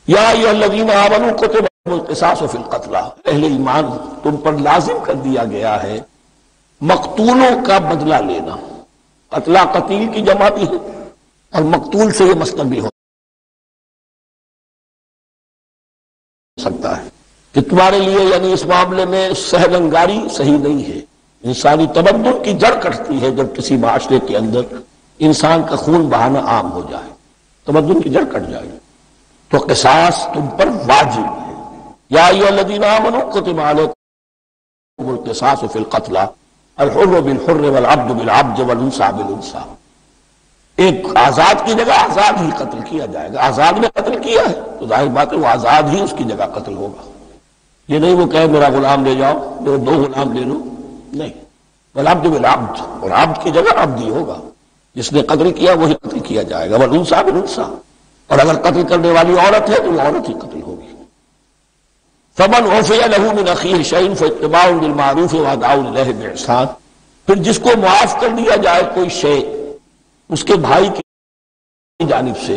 یا ایھا الذین آمنوا کتب القصاص فی القتلی، اہل ایمان تم پر لازم کر دیا گیا ہے مقتولوں کا بدلہ لینا۔ قتلہ قتیل کی جمع بھی ہے اور مقتول سے یہ مصدر بھی ہو سکتا ہے کہ تمہارے لیے یعنی اس معاملے میں سہل انگاری صحیح نہیں ہے۔ انسانی تمدن کی جڑ کٹتی ہے جب کسی معاشرے کے اندر انسان کا خون بہانا عام ہو جائے، تمدن کی جڑ کٹ جائے، تو قصاص تم پر واجب ہے۔ یا ایھا الذین آمنوا کتب علیکم القصاص فی القتلی الحر بالحر والعبد بالعبد والانثى بالانثى، ایک آزاد کی جگہ آزاد ہی قتل کیا جائے گا۔ آزاد نے قتل کیا ہے تو ظاہر بات ہے وہ آزاد ہی اس کی جگہ قتل ہوگا۔ یہ نہیں وہ کہے میرا غلام لے جاؤ، میرے 2 غلام لے لو، نہیں، والعبد بالعبد، اور عبد کی جگہ عبد ہی ہوگا، جس نے قتل کیا وہی قتل کیا جائے گا۔ والانثى بالانثى، اور اگر قتل کرنے والی عورت ہے تو وہ عورت ہی قتل ہوگی۔ فمن عفی لہ من اخیہ شیء فاتباع بالمعروف واداء الیہ باحسان، پھر جس کو معاف کر دیا جائے کوئی شے اس کے بھائی کی جانب سے،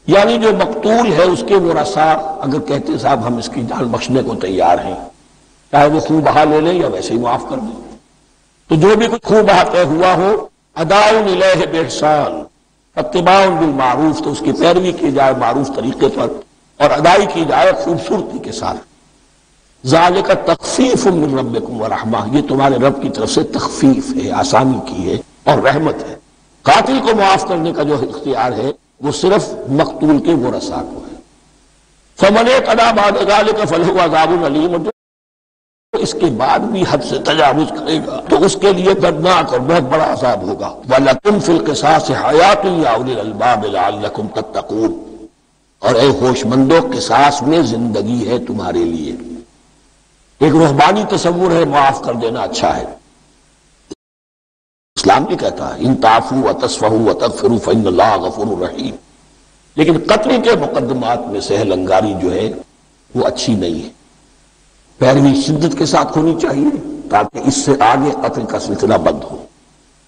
یعنی جو مقتول ہے اس کے ورثاء اگر کہتے صاحب ہم اس کی جان بخشنے کو تیار ہیں، چاہے وہ خون بہا لے لیں یا ویسے ہی معاف کر دیں، تو جو بھی کچھ خون بہا طے ہوا ہو اداء الیہ باحسان اتباع بالمعروف، تو اس کی پیروی کی جائے معروف طریقے پر اور ادائی کی جائے خوبصورتی کے ساتھ۔ ذالک تخفیف من ربکم ورحمہ، یہ تمہارے رب کی طرف سے تخفیف ہے، آسانی کی ہے اور رحمت ہے۔ قاتل کو معاف کرنے کا جو اختیار ہے وہ صرف مقتول کے ورثاء کو ہے۔ فمن اعتدی بعد ذلک فلہ عذاب علیم، جو اس کے بعد بھی حد سے تجاوز کرے گا تو اس کے لیے دردناک اور بہت بڑا عذاب ہوگا۔ وَلَكُمْ فِي الْقِصَاصِ حَیَاةٌ یَا أُولِي الْأَلْبَابِ لَعَلَّكُمْ تَتَّقُونَ، اور اے ہوش مندو قصاص میں زندگی ہے تمہارے لیے۔ ایک روحانی تصور ہے معاف کر دینا اچھا ہے، اسلام بھی کہتا ہے ان تعفوا وتصفحوا وتغفروا فإن اللہ غفور رحیم، لیکن قتل کے مقدمات میں سہل انگاری جو ہے وہ اچھی نہیں ہے، پیروی شدت کے ساتھ ہونی چاہیے تاکہ اس سے آگے قتل کا سلسلہ بند ہو۔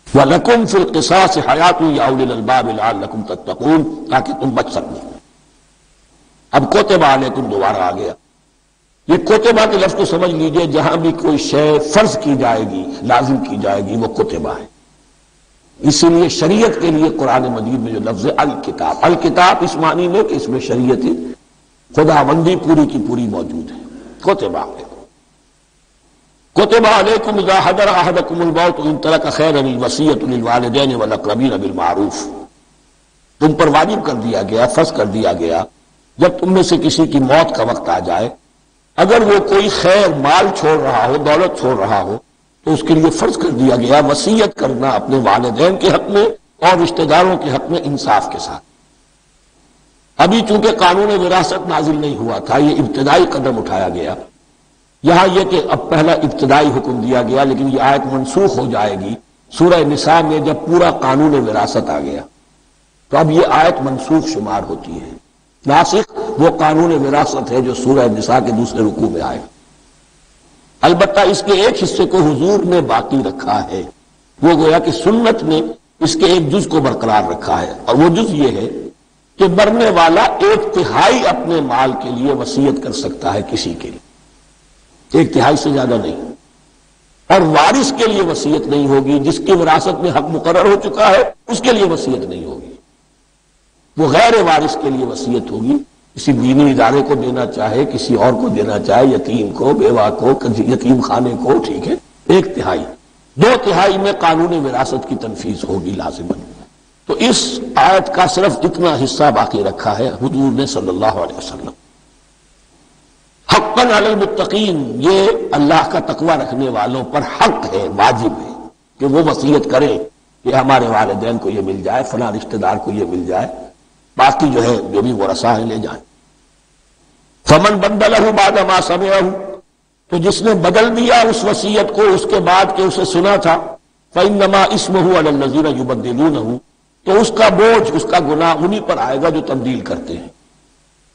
وَلَكُمْ فِي الْقِصَاصِ حَیَاةٌ یَا أُولِي الْأَلْبَابِ لَعَلَّكُمْ تَتَّقُونَ، تاکہ تم بچ سکو۔ اب کتب علیکم دوبارہ آ گیا، یہ کتبہ کے لفظ کو سمجھ لیجئے، جہاں بھی کوئی شے فرض کی جائے گی لازم کی جائے گی وہ کتبہ ہے۔ اسی لیے شریعت کے لیے قرآن مجید میں جو لفظ ہے الکتاب، الکتاب اس معنی میں کہ اس میں شریعت خداوندی پوری کی پوری موجود ہے۔ کتبہ علیکم، کتبہ علیکم اذا حضر احدکم الموت ان ترک خیرا الوصیۃ للوالدین والاقربین بالمعروف، تم پر واجب کر دیا گیا، فرض کر دیا گیا جب تم میں سے کسی کی موت کا وقت آ جائے، اگر وہ کوئی خیر مال چھوڑ رہا ہو، دولت چھوڑ رہا ہو، تو اس کے لیے فرض کر دیا گیا وصیت کرنا اپنے والدین کے حق میں اور رشتہ داروں کے حق میں انصاف کے ساتھ۔ ابھی چونکہ قانون وراثت نازل نہیں ہوا تھا، یہ ابتدائی قدم اٹھایا گیا، یہاں یہ کہ اب پہلا ابتدائی حکم دیا گیا، لیکن یہ آیت منسوخ ہو جائے گی سورہ نساء میں جب پورا قانون وراثت آ گیا، تو اب یہ آیت منسوخ شمار ہوتی ہے۔ ناسخ وہ قانون وراثت ہے جو سورہ نساء کے دوسرے رکوع میں آئے، البتہ اس کے ایک حصے کو حضور نے باقی رکھا ہے، وہ گویا کہ سنت نے اس کے ایک جز کو برقرار رکھا ہے، اور وہ جز یہ ہے کہ مرنے والا 1/3 اپنے مال کے لیے وصیت کر سکتا ہے کسی کے لیے، 1/3 سے زیادہ نہیں، اور وارث کے لیے وصیت نہیں ہوگی، جس کی وراثت میں حق مقرر ہو چکا ہے اس کے لیے وصیت نہیں ہوگی، وہ غیر وارث کے لیے وصیت ہوگی، کسی دینی ادارے کو دینا چاہے، کسی اور کو دینا چاہے، یتیم کو، بیوہ کو، یتیم خانے کو، ٹھیک ہے، 1/3، 2/3 میں قانون وراثت کی تنفیذ ہوگی لازماً۔ تو اس آیت کا صرف اتنا حصہ باقی رکھا ہے حضور نے صلی اللہ علیہ وسلم۔ حقاً علی المتقین، یہ اللہ کا تقوی رکھنے والوں پر حق ہے، واجب ہے کہ وہ وصیت کریں کہ ہمارے والدین کو یہ مل جائے، فلاں رشتہ دار کو یہ مل جائے، باقی جو ہے جو بھی ورثاء ہیں لے جائیں۔ فمن بدلہ بعد ما سمعہ، تو جس نے بدل دیا اس وصیت کو اس کے بعد کہ اسے سنا تھا، فإنما اسمہ علی الذین یبدلونہ، تو اس کا بوجھ، اس کا گناہ انہی پر آئے گا جو تبدیل کرتے ہیں۔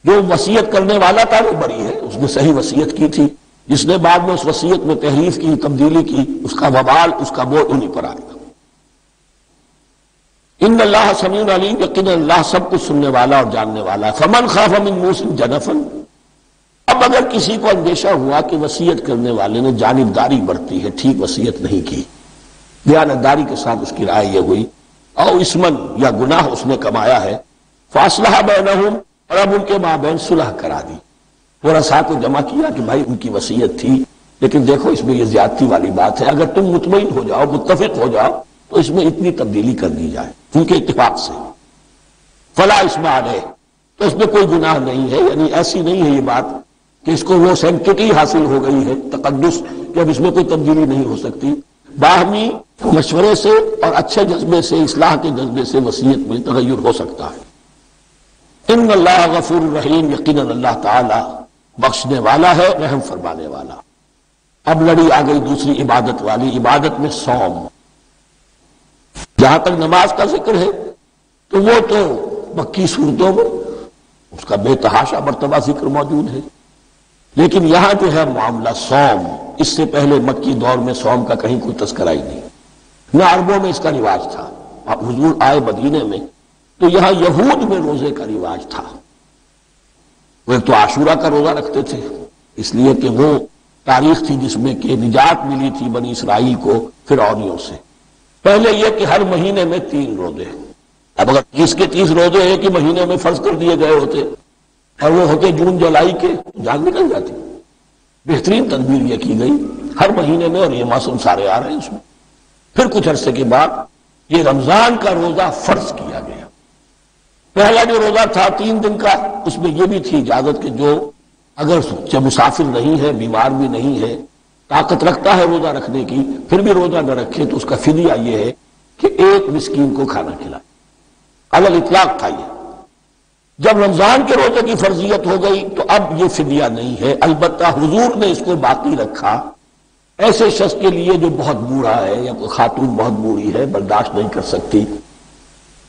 جو وصیت کرنے والا تھا وہ بری ہے، اس نے صحیح وصیت کی تھی، جس نے بعد میں اس وصیت میں تحریف کی، تبدیلی کی، اس کا وبال، اس کا بوجھ انہی پر آئے گا۔ ان اللہ سمیع علیم، یقینا اللہ سب کچھ سننے والا اور جاننے والا ہے۔ فمن خاف من موص جنفا، اب اگر کسی کو اندیشہ ہوا کہ وصیت کرنے والے نے جانبداری برتی ہے، ٹھیک وصیت نہیں کی، دیانتداری کے ساتھ اس کی رائے یہ ہوئی، او اسمن یا گناہ اس نے کمایا ہے، فاصلح بینہم، اور اب ان کے مابین صلح کرا دی، ورثاء کو جمع کیا کہ بھائی ان کی وصیت تھی لیکن دیکھو اس میں یہ زیادتی والی بات ہے، اگر تم مطمئن ہو جاؤ، متفق ہو جاؤ تو اس میں اتنی تبدیلی کر دی جائے ان کے اتفاق سے، فلا اسم علیہ، تو اس میں کوئی گناہ نہیں ہے، یعنی ایسی نہیں ہے یہ بات کہ اس کو وہ سینکٹی حاصل ہو گئی ہے، تقدس، کہ اب اس میں کوئی تبدیلی نہیں ہو سکتی، باہمی مشورے سے اور اچھے جذبے سے، اصلاح کے جذبے سے وصیت میں تغیر ہو سکتا ہے۔ ان اللہ غفور رحیم، یقیناً اللہ تعالی بخشنے والا ہے، رحم فرمانے والا۔ اب لڑی آ گئی دوسری عبادت والی، عبادت میں صوم۔ جہاں تک نماز کا ذکر ہے تو وہ تو مکی صورتوں میں اس کا بے تحاشا مرتبہ ذکر موجود ہے، لیکن یہاں جو ہے معاملہ صوم، اس سے پہلے مکی دور میں صوم کا کہیں کوئی تذکرہ ہی نہیں، نہ عربوں میں اس کا رواج تھا۔ اب حضور آئے مدینے میں تو یہاں یہود میں روزے کا رواج تھا، وہ ایک تو عاشورہ کا روزہ رکھتے تھے، اس لیے کہ وہ تاریخ تھی جس میں کہ نجات ملی تھی بنی اسرائیل کو فرعونیوں سے۔ پہلے یہ کہ ہر مہینے میں 3 روزے، اب اگر 30 کے 30 روزے ایک ہی مہینے میں فرض کر دیے گئے ہوتے اور وہ ہوتے جون جولائی کے، جان نکل جاتی۔ بہترین تدبیر یہ کی گئی ہر مہینے میں، اور یہ موسم سارے آ رہے ہیں اس میں۔ پھر کچھ عرصے کے بعد یہ رمضان کا روزہ فرض کیا گیا۔ پہلا جو روزہ تھا 3 دن کا، اس میں یہ بھی تھی اجازت کہ جو اگر مسافر نہیں ہے، بیمار بھی نہیں ہے، طاقت رکھتا ہے روزہ رکھنے کی، پھر بھی روزہ نہ رکھے تو اس کا فدیہ یہ ہے کہ 1 مسکین کو کھانا کھلائے، علی الاطلاق تھا یہ۔ جب رمضان کے روزے کی فرضیت ہو گئی تو اب یہ فدیہ نہیں ہے، البتہ حضور نے اس کو باقی رکھا ایسے شخص کے لیے جو بہت بوڑھا ہے، یا کوئی خاتون بہت بوڑھی ہے، برداشت نہیں کر سکتی،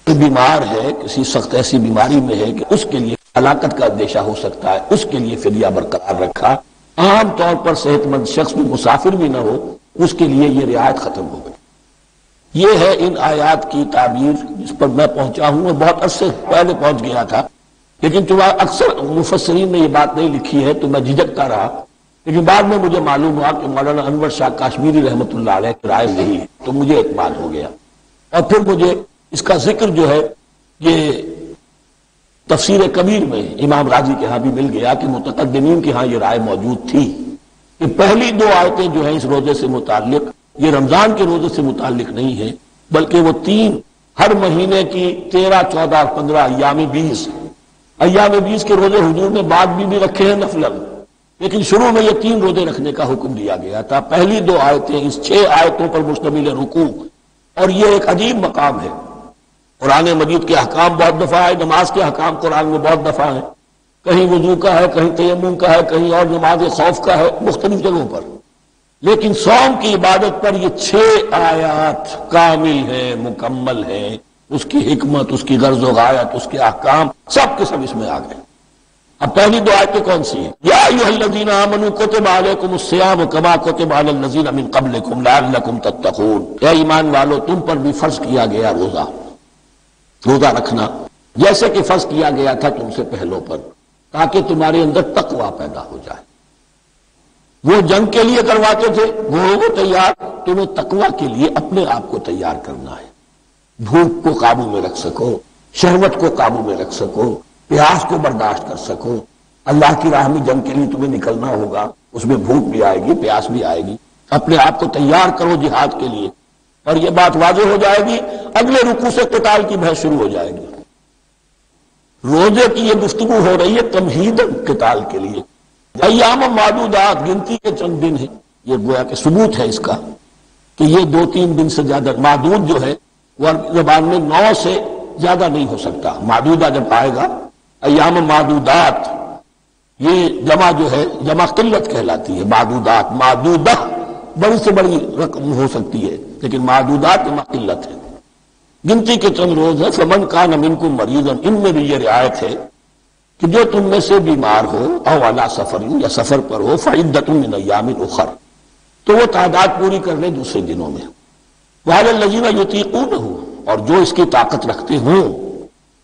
بیمار ہے، کسی سخت ایسی بیماری میں ہے کہ اس کے لیے ہلاکت کا اندیشہ ہو سکتا ہے، اس کے لیے فدیہ برقرار رکھا۔ عام طور پر صحت مند شخص بھی، مسافر بھی نہ ہو، اس کے لیے یہ رعایت ختم ہو گئی۔ یہ ہے ان آیات کی تعبیر جس پر میں پہنچا ہوں، اور بہت عرصے پہلے پہنچ گیا تھا، لیکن چونکہ اکثر مفسرین نے یہ بات نہیں لکھی ہے تو میں جھجکتا رہا، لیکن بعد میں مجھے معلوم ہوا کہ مولانا انور شاہ کاشمیری رحمۃ اللہ علیہ کی رائے نہیں ہے، تو مجھے اعتماد ہو گیا، اور پھر مجھے اس کا ذکر جو ہے یہ تفسیر کبیر میں امام راضی کے ہاں بھی مل گیا کہ متقدمین کے ہاں یہ رائے موجود تھی کہ پہلی 2 آیتیں جو ہیں اس روزے سے متعلق، یہ رمضان کے روزے سے متعلق نہیں ہے، بلکہ وہ 3 ہر مہینے کی 13، 14 اور 15 ایام 20 کے روزے حضور نے بعد بھی رکھے ہیں نفلاً، لیکن شروع میں یہ 3 روزے رکھنے کا حکم دیا گیا تھا۔ پہلی 2 آیتیں اس 6 آیتوں پر مشتمل رکوع، اور یہ ایک عجیب مقام ہے۔ قرآن مجید کے احکام بہت دفعہ ہے، نماز کے احکام قرآن میں بہت دفعہ ہیں، کہیں وضو کا ہے، کہیں تیمم کا ہے، کہیں اور نماز خوف کا ہے، مختلف جگہوں پر، لیکن صوم کی عبادت پر یہ 6 آیات کامل ہیں، مکمل ہیں، اس کی حکمت، اس کی غرض و غایت، اس کے احکام سب کے سب اس میں آ گئے۔ اب پہلی 2 آیتیں کون سی ہیں؟ یا ایھا الذین آمنوا کتب علیکم الصیام کما کتب علی الذین من قبلکم لعلکم تتقون، اے ایمان والو تم پر بھی فرض کیا گیا روزہ رکھنا، جیسے کہ فرض کیا گیا تھا تم سے پہلوں پر، تاکہ تمہارے اندر تقوی پیدا ہو جائے۔ وہ جنگ کے لیے کرواتے تھے، وہ تیار، تمہیں تقوی کے لیے اپنے آپ کو تیار کرنا ہے، بھوک کو قابو میں رکھ سکو، شہوت کو قابو میں رکھ سکو، پیاس کو برداشت کر سکو۔ اللہ کی راہ میں جنگ کے لیے تمہیں نکلنا ہوگا، اس میں بھوک بھی آئے گی، پیاس بھی آئے گی، اپنے آپ کو تیار کرو جہاد کے لیے۔ اور یہ بات واضح ہو جائے گی، اگلے رکوع سے قتال کی بحث شروع ہو جائے گی۔ روزے کی یہ گفتگو ہو رہی ہے تمہیداً قتال کے لیے۔ ایام معدودات، گنتی کے چند دن ہیں، یہ گویا کہ ثبوت ہے اس کا کہ یہ 2-3 دن سے زیادہ، معدود جو ہے وہ عربی زبان میں 9 سے زیادہ نہیں ہو سکتا۔ معدودہ جب آئے گا، ایام معدودات، یہ جمع جو ہے جمع قلت کہلاتی ہے۔ معدودات، معدودہ بڑی سے بڑی رقم ہو سکتی ہے، لیکن معدودات جمع قلت ہے، گنتی کے چند روز ہے۔ فمن کان منکم مریضا، ان میں بھی یہ رعایت ہے کہ جو تم میں سے بیمار ہو، او علی سفر، یا سفر پر ہو، فعدۃ من ایام اخر، تو وہ تعداد پوری کر لے دوسرے دنوں میں۔ وعلی الذین یطیقونہ، اور جو اس کی طاقت رکھتے ہوں،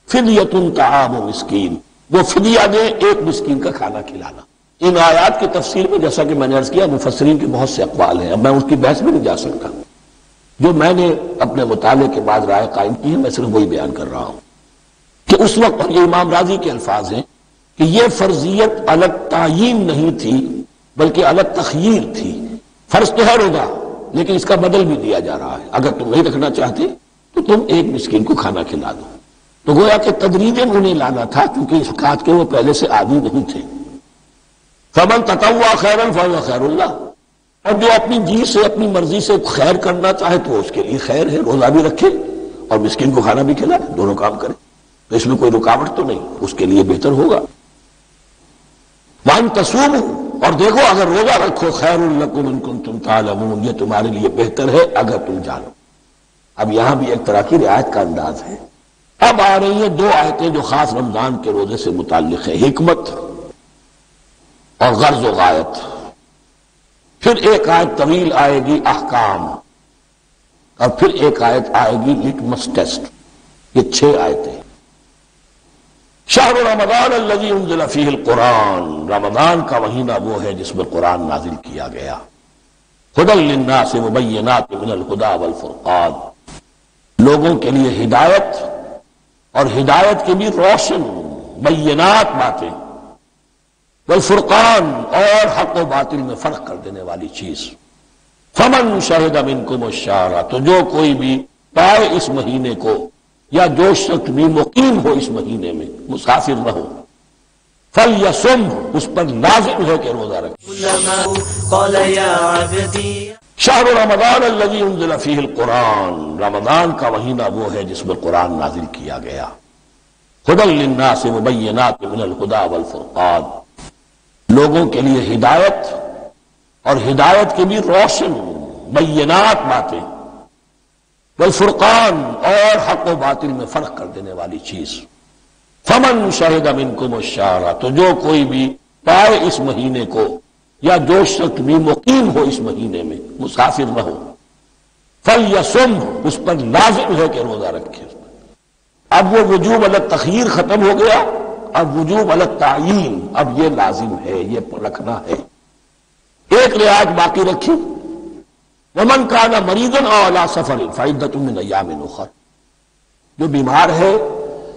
فدیۃ طعام مسکین، وہ فدیہ دیں ایک مسکین کا کھانا کھلانا۔ ان آیات کی تفسیر میں جیسا کہ میں نے عرض کیا مفسرین کے بہت سے اقوال ہیں، اب میں اس کی بحث میں نہیں جا سکتا، جو میں نے اپنے مطالعے کے بعد رائے قائم کی ہے میں صرف وہی بیان کر رہا ہوں کہ اس وقت یہ امام راضی کے الفاظ ہیں کہ یہ فرضیت الگ تعیین نہیں تھی بلکہ الگ تخییر تھی۔ فرض تو ہے روزہ، لیکن اس کا بدل بھی دیا جا رہا ہے، اگر تم نہیں رکھنا چاہتے تو تم ایک مسکین کو کھانا کھلا دو۔ تو گویا کہ تدریجاً انہیں لانا تھا کیونکہ اس بات کے وہ پہلے سے عادی نہیں تھے۔ فمن تطوع خیرا فهو خیر اللہ، اور جو اپنی جی سے اپنی مرضی سے خیر کرنا چاہے تو اس کے لیے خیر ہے، روزہ بھی رکھے اور مسکین کو کھانا بھی کھلائے، دونوں کام کرے تو اس میں کوئی رکاوٹ تو نہیں، اس کے لیے بہتر ہوگا۔ وان تصوموا، اور دیکھو اگر روزہ رکھو خیر لکم ان کنتم تعلمون، یہ تمہارے لیے بہتر ہے اگر تم جانو۔ اب یہاں بھی ایک طرح کی رعایت کا انداز ہے۔ اب آ رہی ہیں دو آیتیں جو خاص رمضان کے روزے سے متعلق ہے، حکمت اور غرض و غایت۔ پھر ایک آیت طویل آئے گی احکام، اور پھر ایک آیت آئے گی لٹمس ٹیسٹ۔ یہ 6 آیتیں۔ شہر رمضان الذی انزل فیہ القرآن، رمضان کا مہینہ وہ ہے جس میں قرآن نازل کیا گیا۔ ھدی للناس مبینات من الھدی والفرقان، لوگوں کے لیے ہدایت اور ہدایت کے بھی روشن بینات باتیں، والفرقان اور حق و باطل میں فرق کر دینے والی چیز۔ فمن شہد منکم الشہر، تو جو کوئی بھی پائے اس مہینے کو، یا جو شخص بھی مقیم ہو اس مہینے میں، مسافر نہ ہو، فلیصم، اس پر لازم ہے کہ روزہ رکھے۔ شہر رمضان الذی انزل فیہ القرآن، رمضان کا مہینہ وہ ہے جس میں قرآن نازل کیا گیا۔ ھدی للناس مبینات من الھدی والفرقان، لوگوں کے لیے ہدایت اور ہدایت کے بھی روشن بینات باتیں، والفرقان اور حق و باطل میں فرق کر دینے والی چیز۔ فمن شہد منکم الشہر، تو جو کوئی بھی پائے اس مہینے کو، یا جو شخص بھی مقیم ہو اس مہینے میں، مسافر نہ ہو، فلیصم، اس پر لازم ہے کہ روزہ رکھے۔ اب وہ وجوب علی التخییر ختم ہو گیا، اب وجوب علی التعیین، اب یہ لازم ہے، یہ رکھنا ہے۔ ایک رعایت باقی رکھی، ومن کان مریضا او علی سفر فعدۃ من ایام اخر، جو بیمار ہے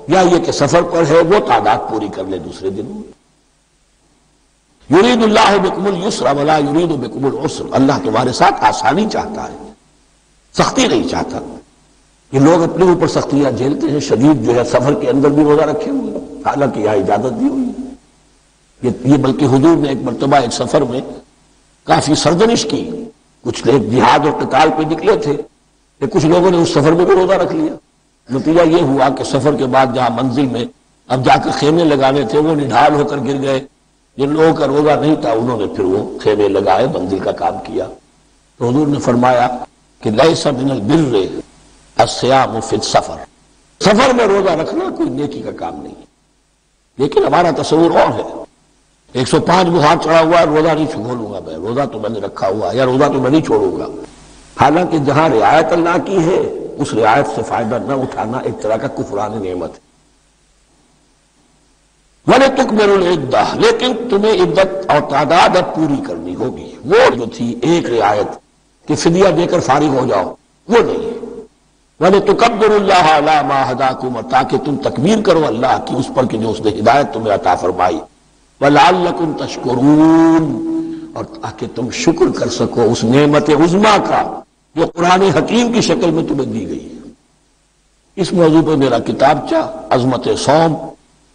یا یہ کہ سفر پر ہے وہ تعداد پوری کر لے دوسرے دنوں میں۔ یرید اللہ بکم الیسر ولا یرید بکم العسر، اللہ تمہارے ساتھ آسانی چاہتا ہے، سختی نہیں چاہتا۔ یہ لوگ اپنے اوپر سختیاں جھیلتے ہیں، شدید جو ہے سفر کے اندر بھی روزہ رکھے ہوئے، حالانکہ یہاں اجازت دی ہوئی ہے۔ یہ بلکہ حضور نے ایک مرتبہ ایک سفر میں کافی سرزنش کی، کچھ لوگ جہاد اور قتال پہ نکلے تھے کہ کچھ لوگوں نے اس سفر میں بھی روزہ رکھ لیا۔ نتیجہ یہ ہوا کہ سفر کے بعد جہاں منزل میں اب جا کر خیمے لگانے تھے وہ نڈھال ہو کر گر گئے، جن لوگوں کا روزہ نہیں تھا انہوں نے پھر وہ خیمے لگائے، منزل کا کام کیا۔ تو حضور نے فرمایا کہ لیس من البر الصیام فی السفر، سفر میں روزہ رکھنا کوئی نیکی کا کام نہیں ہے۔ لیکن ہمارا تصور اور ہے، 105 بخار چڑھا ہوا ہے، روزہ نہیں چھوڑوں گا میں، روزہ تو میں نے رکھا ہوا ہے، یا روزہ تو میں نہیں چھوڑوں گا۔ حالانکہ جہاں رعایت اللہ کی ہے اس رعایت سے فائدہ نہ اٹھانا ایک طرح کا کفران نعمت ہے۔ وَلِتُكْمِلُوا الْعِدَّةَ، لیکن تمہیں عدت اور تعداد اب پوری کرنی ہوگی۔ وہ جو تھی ایک رعایت کہ فدیہ دے کر فارغ ہو جاؤ، وہ نہیں ہے۔ وَلِتُكَبِّرُوا اللَّهَ عَلَىٰ مَا هَدَاكُمْ، اور تاکہ تم تکبیر کرو اللہ کی اس پر کہ جو اس نے ہدایت تمہیں عطا فرمائی۔ وَلَعَلَّكُمْ تَشْكُرُونَ، اور تاکہ تم شکر کر سکو اس نعمت عظمیٰ کا جو قرآن حکیم کی شکل میں تمہیں دی گئی ہے۔ اس موضوع پہ میرا کتابچہ عظمت صوم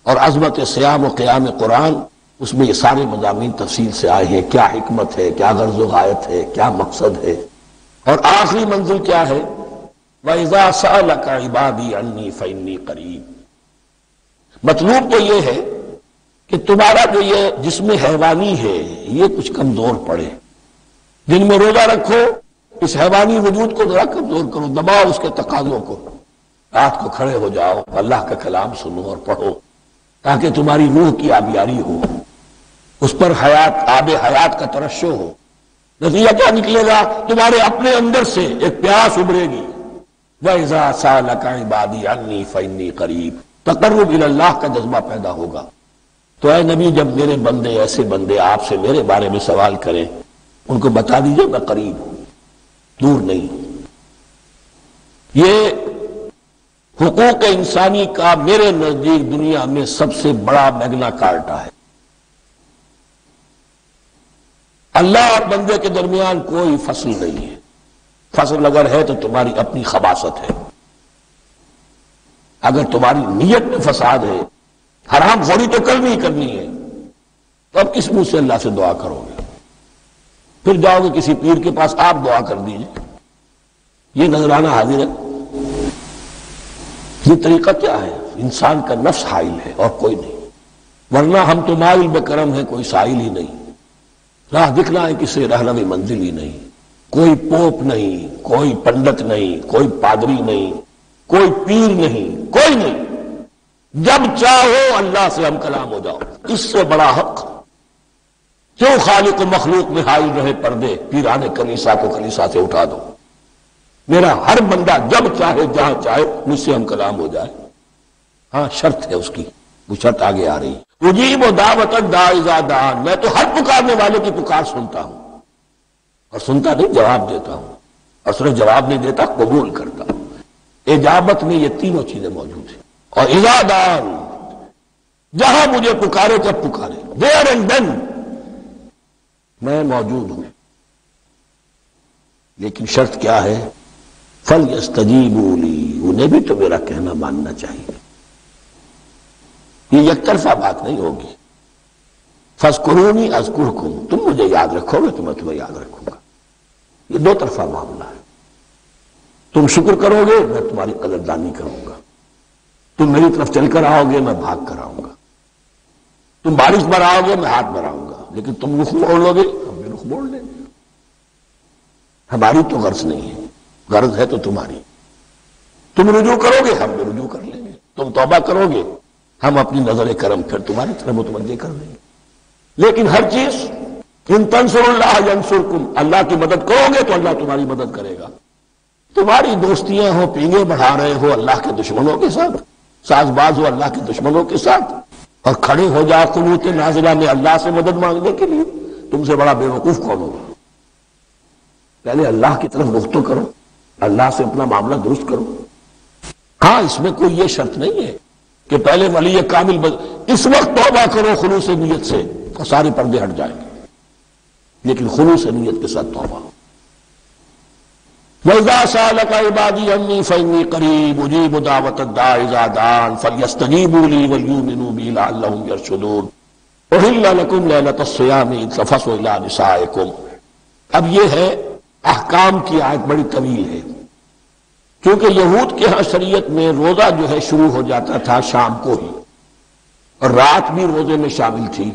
اور عظمت صیام و قیام قرآن، اس میں یہ سارے مضامین تفصیل سے آئے ہیں، کیا حکمت ہے، کیا غرض و غایت ہے، کیا مقصد ہے، اور آخری منزل کیا ہے، وَإِذَا سَأَلَكَ عِبَادِي عَنِّي فَإِنِّي قَرِيبٌ۔ مطلوب تو یہ ہے کہ تمہارا جو یہ جسم حیوانی ہے یہ کچھ کمزور پڑے، دن میں روزہ رکھو، اس حیوانی وجود کو ذرا کمزور کرو، دباؤ اس کے تقاضوں کو، رات کو کھڑے ہو جاؤ، اللہ کا کلام سنو اور پڑھو تاکہ تمہاری روح کی آبیاری ہو، اس پر حیات، آب حیات کا ترشح ہو۔ نتیجہ کیا نکلے گا؟ تمہارے اپنے اندر سے ایک پیاس ابھرے گی، وَإِذَا سَأَلَكَ عِبَادِي عَنِّي فَإِنِّي قَرِيبٌ، تقرب الی اللہ کا جذبہ پیدا ہوگا۔ تو اے نبی جب میرے بندے ایسے بندے آپ سے میرے بارے میں سوال کریں ان کو بتا دیجئے میں قریب ہوں، دور نہیں۔ یہ حقوق انسانی کا میرے نزدیک دنیا میں سب سے بڑا میگنا کارٹا ہے۔ اللہ اور بندے کے درمیان کوئی فصل نہیں ہے، فصل اگر ہے تو تمہاری اپنی خباثت ہے، اگر تمہاری نیت میں فساد ہے، حرام خوری تو کرنی ہی کرنی ہے، تو اب کس منہ سے اللہ سے دعا کرو گے؟ پھر جاؤ گے کسی پیر کے پاس، آپ دعا کر دیجئے، یہ نذرانہ حاضر ہے؟ یہ طریقہ کیا ہے؟ انسان کا نفس حائل ہے اور کوئی نہیں، ورنہ ہم تو مائل بے کرم ہے، کوئی سائل ہی نہیں، راہ دکھنا ہے کسی رہنمی منزل ہی نہیں، کوئی پوپ نہیں، کوئی پنڈت نہیں، کوئی پادری نہیں، کوئی پیر نہیں، کوئی نہیں، جب چاہو اللہ سے ہم کلام ہو جاؤ، اس سے بڑا حق کیوں خالق و مخلوق میں حائل رہے پردے؟ پیرانے کلیسا کو کلیسا سے اٹھا دو، میرا ہر بندہ جب چاہے جہاں چاہے مجھ سے ہم کلام ہو جائے۔ ہاں شرط ہے اس کی، وہ شرط آگے آ رہی ہے، اجیب دعوت الداعی اذا دعان، میں تو ہر پکارنے والے کی پکار سنتا ہوں، اور سنتا نہیں جواب دیتا ہوں، اور صرف جواب نہیں دیتا قبول کرتا ہوں۔ اجابت میں یہ تینوں چیزیں موجود ہیں، اور اذا دعان، جہاں مجھے پکارے جب پکارے، دیر اینڈ دین میں موجود ہوں، لیکن شرط کیا ہے؟ فَلْيَسْتَجِيبُوا لِي، انہیں بھی تو میرا کہنا ماننا چاہیے، یہ یک طرفہ بات نہیں ہوگی۔ فَاذْكُرُونِي أَذْكُرْكُمْ، تم مجھے یاد رکھو گے تو میں تمہیں یاد رکھوں گا، یہ دو طرفہ معاملہ ہے۔ تم شکر کرو گے میں تمہاری قدردانی کروں گا، تم میری طرف چل کر آؤ گے میں بھاگ کر آؤں گا، تم بارش برآؤ گے میں ہاتھ بڑھاؤں گا، لیکن تم رخ موڑ لو گے ہم بھی رخ موڑ لیں گے۔ ہماری تو غرض نہیں ہے، غرض ہے تو تمہاری، تم رجوع کرو گے ہم بھی رجوع کر لیں گے، تم توبہ کرو گے ہم اپنی نظر کرم پھر تمہاری طرف متوجہ کر لیں گے۔ لیکن ہر چیز ان تنصروا اللہ ینصرکم، اللہ کی مدد کرو گے تو اللہ تمہاری مدد کرے گا۔ تمہاری دوستیاں ہو، پینگے بڑھا رہے ہو اللہ کے دشمنوں کے ساتھ، ساز باز ہو اللہ کے دشمنوں کے ساتھ، اور کھڑے ہو جاؤ قنوت نازلہ میں اللہ سے مدد مانگنے کے لیے، تم سے بڑا بے وقوف کون ہوگا؟ پہلے اللہ کی طرف رخ تو کرو، اللہ سے اپنا معاملہ درست کرو۔ ہاں اس میں کوئی یہ شرط نہیں ہے کہ پہلے ولی کامل اس وقت توبہ کرو خلوص نیت سے اور سارے پردے ہٹ جائیں گے، لیکن خلوص نیت کے ساتھ توبہ۔ وَإِذَا سَأَلَكَ عِبَادِي عَنِّي فَإِنِّي قَرِيبٌ أُجِيبُ دَعْوَةَ الدَّاعِ إِذَا دَعَانِ فَلْيَسْتَجِيبُوا لِي وَلْيُؤْمِنُوا بِي لَعَلَّهُمْ يَرْشُدُونَ أُحِلَّ لَكُمْ لَيْلَةَ الصِّيَامِ إِذْ تَفَضُّوا إِلَىٰ نِسَائِكُمْ۔ اب یہ ہے احکام کی آیت، بڑی طویل ہے، کیونکہ یہود کے ہاں شریعت میں روزہ جو ہے شروع ہو جاتا تھا شام کو ہی، اور رات بھی روزے میں شامل تھی،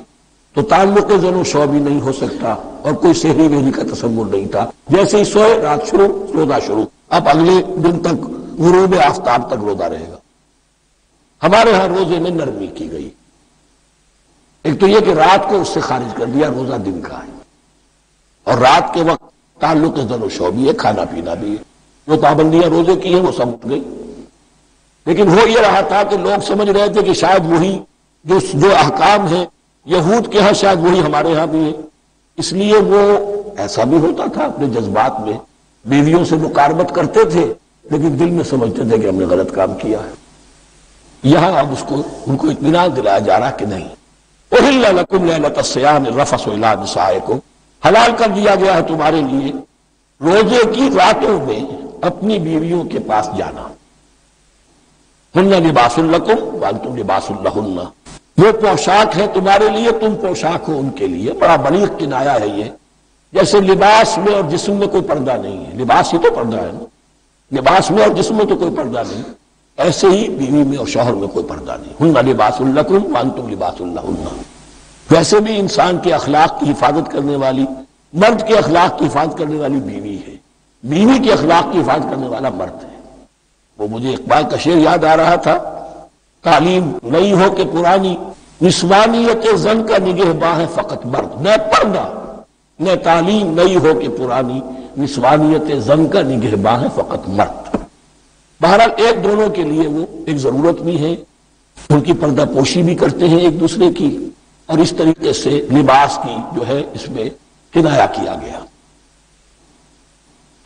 تو تعلق زن و شو بھی نہیں ہو سکتا، اور کوئی سحری وحری کا تصور نہیں تھا، جیسے ہی سوئے رات شروع روزہ شروع، اب اگلے دن تک غروب آفتاب تک روزہ رہے گا۔ ہمارے ہاں روزے میں نرمی کی گئی، ایک تو یہ کہ رات کو اس سے خارج کر دیا، روزہ دن کا ہے، اور رات کے وقت تعلق زن و شو بھی ہے، کھانا پینا بھی ہے، جو پابندیاں روزے کی ہیں وہ سب اٹھ گئی۔ لیکن ہو یہ رہا تھا کہ لوگ سمجھ رہے تھے کہ شاید وہی جو احکام ہیں یہود کے ہاں شاید وہی ہمارے ہاں بھی ہے، اس لیے وہ ایسا بھی ہوتا تھا اپنے جذبات میں بیویوں سے مقاربت کرتے تھے، لیکن دل میں سمجھتے تھے کہ ہم نے غلط کام کیا ہے۔ یہاں اب ان کو اطمینان دلایا جا رہا کہ نہیں، احل لکم لیلۃ الصیام الرفث الی نسائکم، حلال کر دیا گیا ہے تمہارے لیے روزے کی راتوں میں اپنی بیویوں کے پاس جانا۔ ہن لباس لکم وانتم لباس لہن، وہ پوشاک ہے تمہارے لیے، تم پوشاک ہو ان کے لیے۔ بڑا بلیغ کنایا ہے یہ، جیسے لباس میں اور جسم میں کوئی پردہ نہیں ہے، لباس ہی تو پردہ ہے نا، لباس میں اور جسم میں تو کوئی پردہ نہیں، ایسے ہی بیوی میں اور شوہر میں کوئی پردہ نہیں۔ ہن لباس لکم وانتم لباس لہن، ویسے بھی انسان کے اخلاق کی حفاظت کرنے والی، مرد کے اخلاق کی حفاظت کرنے والی بیوی ہے، بیوی کے اخلاق کی حفاظت کرنے والا مرد ہے۔ وہ مجھے اقبال کا شعر یاد آ رہا تھا، تعلیم نئی ہو کہ پرانی، نسوانیت زن کا نگہباں ہے فقط مرد، نہ پردہ نہ تعلیم نئی ہو کہ پرانی، نسوانیت زن کا نگہباں ہے فقط مرد۔ بہرحال ایک دونوں کے لیے وہ ایک ضرورت بھی ہے، ان کی پردہ پوشی بھی کرتے ہیں ایک دوسرے کی، اور اس طریقے سے لباس کی جو ہے اس میں کنایا کیا گیا۔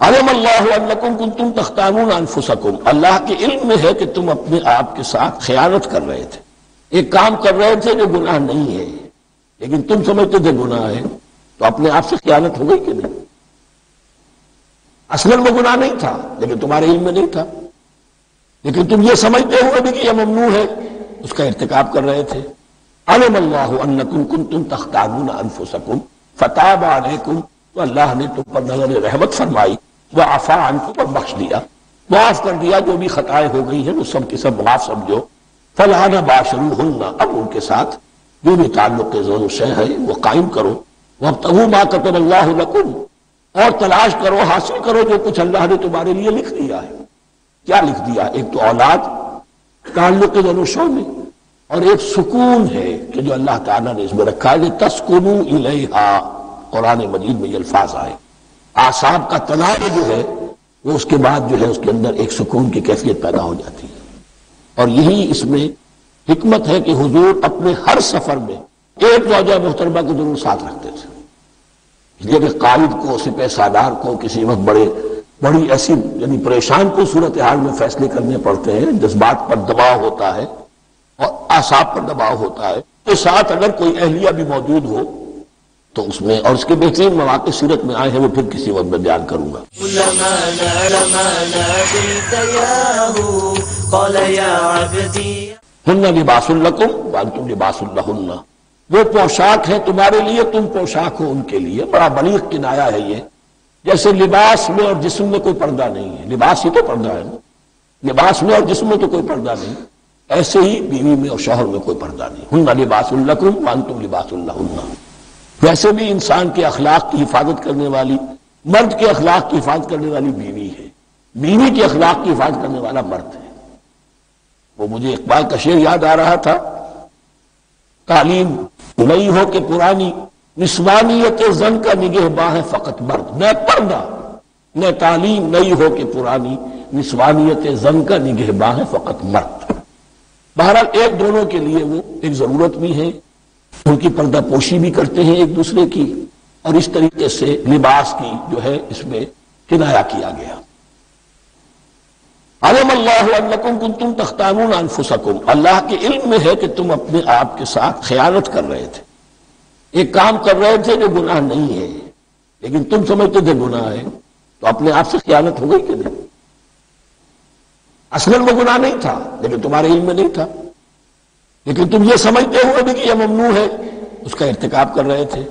علم اللہ انکم کنتم تختانون انفسکم، اللہ کے علم میں ہے کہ تم اپنے آپ کے ساتھ خیانت کر رہے تھے، ایک کام کر رہے تھے جو گناہ نہیں ہے لیکن تم سمجھتے تھے گناہ ہے، تو اپنے آپ سے خیانت ہو گئی کہ نہیں؟ اصلاً وہ گناہ نہیں تھا لیکن تمہارے علم میں نہیں تھا، لیکن تم یہ سمجھتے ہوئے بھی کہ یہ ممنوع ہے اس کا ارتکاب کر رہے تھے۔ علم اللہ انکم کنتم تختانون انفسکم فتاب علیکم، تو اللہ نے تم پر نظر رحمت فرمائی، وعفا عنکم، اور بخش دیا، معاف کر دیا، جو بھی خطائیں ہو گئی ہیں وہ سب کے سب معاف سمجھو۔ فالآن باشروہن، اب ان کے ساتھ جو بھی تعلق زوج و شہ ہے وہ قائم کرو، وابتغوا ما کتب اللہ لکم، اور تلاش کرو، حاصل کرو جو کچھ اللہ نے تمہارے لیے لکھ دیا ہے۔ کیا لکھ دیا؟ ایک تو اولاد تعلق زوج و شہ میں، اور ایک سکون ہے کہ جو اللہ تعالیٰ نے اس میں رکھا ہے، تسکنوا الیہا، قرآن مجید میں یہ الفاظ آئے، اعصاب کا تناؤ جو ہے وہ اس کے بعد جو ہے اس کے اندر ایک سکون کی کیفیت پیدا ہو جاتی ہے۔ اور یہی اس میں حکمت ہے کہ حضور اپنے ہر سفر میں ایک زوجہ محترمہ کو ضرور ساتھ رکھتے تھے، اس لیے کہ قائد کو، سپہ سالار کو کسی وقت بڑی ایسی یعنی پریشان کو صورتحال میں فیصلے کرنے پڑتے ہیں، جذبات پر دباؤ ہوتا ہے اور اعصاب پر دباؤ ہوتا ہے، تو ساتھ اگر کوئی اہلیہ بھی موجود ہو تو اس میں، اور اس کے بہترین مواقع سیرت میں آئے ہیں، وہ پھر کسی وقت میں بیان کروں گا۔ ہن لباس لکم وانتم لباس لہن، وہ پوشاک ہے تمہارے لیے، تم پوشاک ہو ان کے لیے۔ بڑا بلیغ کنایا ہے یہ، جیسے لباس میں اور جسم میں کوئی پردہ نہیں ہے، لباس ہی تو پردہ ہے نا، لباس میں اور جسم میں تو کوئی پردہ نہیں، ایسے ہی بیوی میں اور شوہر میں کوئی پردہ نہیں۔ ہن لباس لکم وانتم لباس لہن، ویسے بھی انسان کے اخلاق کی حفاظت کرنے والی، مرد کے اخلاق کی حفاظت کرنے والی بیوی ہے، بیوی کے اخلاق کی حفاظت کرنے والا مرد ہے۔ وہ مجھے اقبال کا شعر یاد آ رہا تھا، تعلیم نئی ہو کہ پرانی، نسوانیت زن کا نگہباں ہے فقط مرد، نہ پردہ نہ تعلیم نئی ہو کہ پرانی، نسوانیت زن کا نگہباں ہے فقط مرد۔ بہرحال ایک دونوں کے لیے وہ ایک ضرورت بھی ہے، ان کی پردہ پوشی بھی کرتے ہیں ایک دوسرے کی، اور اس طریقے سے لباس کی جو ہے اس میں کنایا کیا گیا۔ علم اللہ انکم کنتم تختانون انفسکم، اللہ کے علم میں ہے کہ تم اپنے آپ کے ساتھ خیانت کر رہے تھے، ایک کام کر رہے تھے جو گناہ نہیں ہے لیکن تم سمجھتے تھے گناہ ہے، تو اپنے آپ سے خیانت ہو گئی کہ نہیں؟ اصلاً وہ گناہ نہیں تھا لیکن تمہارے علم میں نہیں تھا، لیکن تم یہ سمجھتے ہوئے بھی کہ یہ ممنوع ہے اس کا ارتکاب کر رہے تھے۔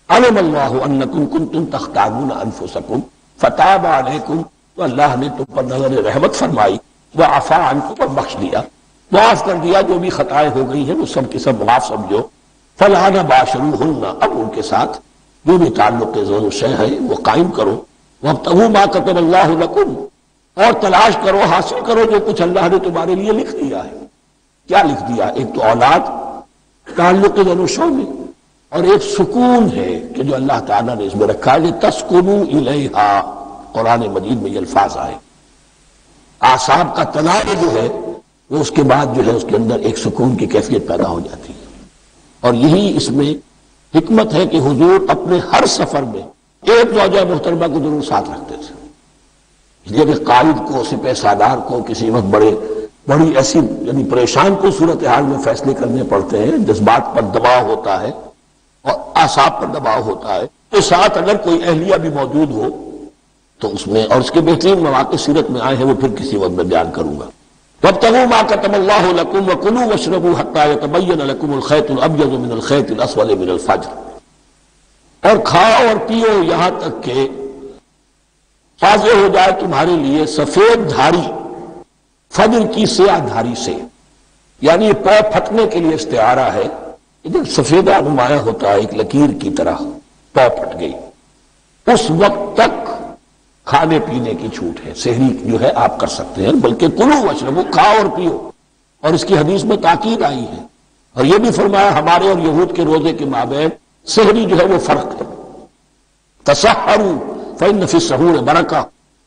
علم اللہ انکم کنتم تختانون انفسکم فتاب علیکم، تو اللہ نے تم پر نظر رحمت فرمائی، وعفا عنکم، اور بخش دیا، معاف کر دیا، جو بھی خطائیں ہو گئی ہیں وہ سب کے سب معاف سمجھو۔ فالآن باشروہن، اب ان کے ساتھ جو بھی تعلق زوج و شہ ہے وہ قائم کرو، وابتغوا ما کتب اللہ لکم، اور تلاش کرو، حاصل کرو جو کچھ اللہ نے تمہارے لیے لکھ دیا ہے۔ کیا لکھ دیا؟ ایک تو اولاد تعلق زوج و شہ میں، اور ایک سکون ہے کہ جو اللہ تعالیٰ نے اس میں رکھا ہے، تسکنوا الیہا، قرآن مجید میں یہ الفاظ آئے، اعصاب کا تناؤ جو ہے وہ اس کے بعد جو ہے اس کے اندر ایک سکون کی کیفیت پیدا ہو جاتی ہے۔ اور یہی اس میں حکمت ہے کہ حضور اپنے ہر سفر میں ایک زوجہ محترمہ کو ضرور ساتھ رکھتے تھے، اس لیے کہ قائد کو، سپہ سالار کو کسی وقت بڑی ایسی یعنی پریشان کو صورتحال میں فیصلے کرنے پڑتے ہیں، جذبات پر دباؤ ہوتا ہے اور اعصاب پر دباؤ ہوتا ہے، تو ساتھ اگر کوئی اہلیہ بھی موجود ہو تو اس میں، اور اس کے بہترین مواقع سیرت میں آئے ہیں، وہ پھر کسی وقت میں بیان کروں گا۔ وابتغوا ما كتب الله لكم وكلوا واشربوا حتى يتبين لكم الخيط الابيض من الخيط الاسود من الفجر، اور کھاؤ اور پیو یہاں تک کہ واضح ہو جائے تمہارے لیے سفید دھاری فجر کی سیاہ دھاری سے، یعنی پاؤں پھٹنے کے لیے استعارہ ہے، جب سفیدہ نمایاں ہوتا ہے ایک لکیر کی طرح، پاؤں پھٹ گئی، اس وقت تک کھانے پینے کی چھوٹ ہے، سحری جو ہے آپ کر سکتے ہیں، بلکہ کلوا واشربوا، کھاؤ اور پیو، اور اس کی حدیث میں تاکید آئی ہے، اور یہ بھی فرمایا ہمارے اور یہود کے روزے کے مابین سحری جو ہے وہ فرق ہے۔ تسحروا فإن فی السحور برکہ،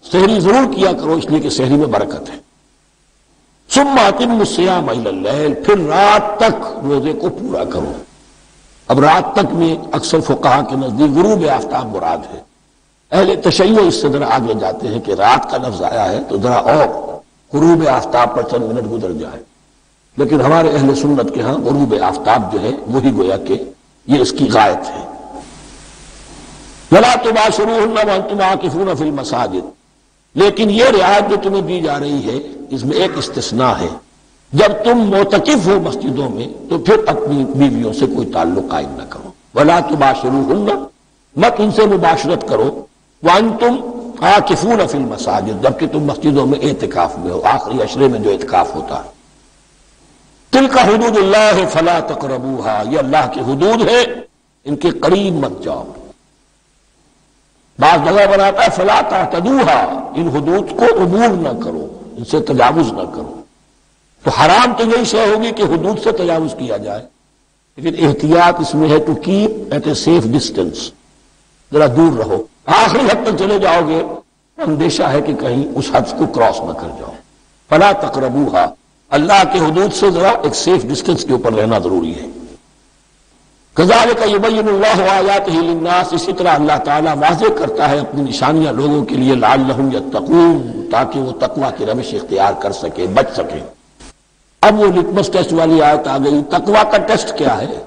سحری ضرور کیا کرو اس لیے کہ سحری میں برکت ہے۔ ثم اتموا الصیام الی اللیل، پھر رات تک روزے کو پورا کرو۔ اب رات تک میں اکثر فقہا کے نزدیک غروب آفتاب مراد ہے، اہل تشیع اس سے ذرا آگے جاتے ہیں کہ رات کا لفظ آیا ہے تو ذرا اور غروب آفتاب پر چند منٹ گزر جائے، لیکن ہمارے اہل سنت کے ہاں غروب آفتاب جو ہے وہی گویا کہ یہ اس کی غایت ہے۔ وَلَا تُبَاشِرُوهُنَّ وَأَنْتُمْ عَاكِفُونَ فِي الْمَسَاجِدِ، لیکن یہ رعایت جو تمہیں دی جا رہی ہے اس میں ایک استثناء ہے، جب تم معتکف ہو مسجدوں میں تو پھر اپنی بیویوں سے کوئی تعلق قائم نہ کرو۔ وَلَا تُبَاشِرُوهُنَّ، مت ان سے مباشرت کرو، وَأَنْتُمْ عَاكِفُونَ فِي الْمَسَاجِدِ، جبکہ تم مسجدوں میں اعتکاف میں ہو، آخری عشرے میں جو اعتکاف ہوتا ہے۔ تِلْكَ حُدُودُ اللَّهِ فَلَا تَقْرَبُوهَا، یہ اللہ کی حدود ہے، ان کے قریب مت جاؤ۔ بعض جگہ پر آتا ہے فلا تعتدوها، ان حدود کو عبور نہ کرو، ان سے تجاوز نہ کرو۔ تو حرام تو یہی شے ہوگی کہ حدود سے تجاوز کیا جائے، لیکن احتیاط اس میں ہے to keep at a safe distance, ذرا دور رہو، آخری حد تک چلے جاؤ گے اندیشہ ہے کہ کہیں اس حد کو کراس نہ کر جاؤ۔ فلا تقربوها، اللہ کے حدود سے ذرا ایک سیف ڈسٹینس کے اوپر رہنا ضروری ہے۔ کذالک یبین اللہ آیاتہ للناس، اسی طرح اللہ تعالیٰ واضح کرتا ہے اپنی نشانیاں لوگوں کے لیے، لعلہم یتقون، تاکہ وہ تقوی کی روش اختیار کر سکے، بچ سکے۔ اب وہ لٹمس ٹیسٹ والی آیت آ گئی، تقوی کا ٹیسٹ کیا ہے؟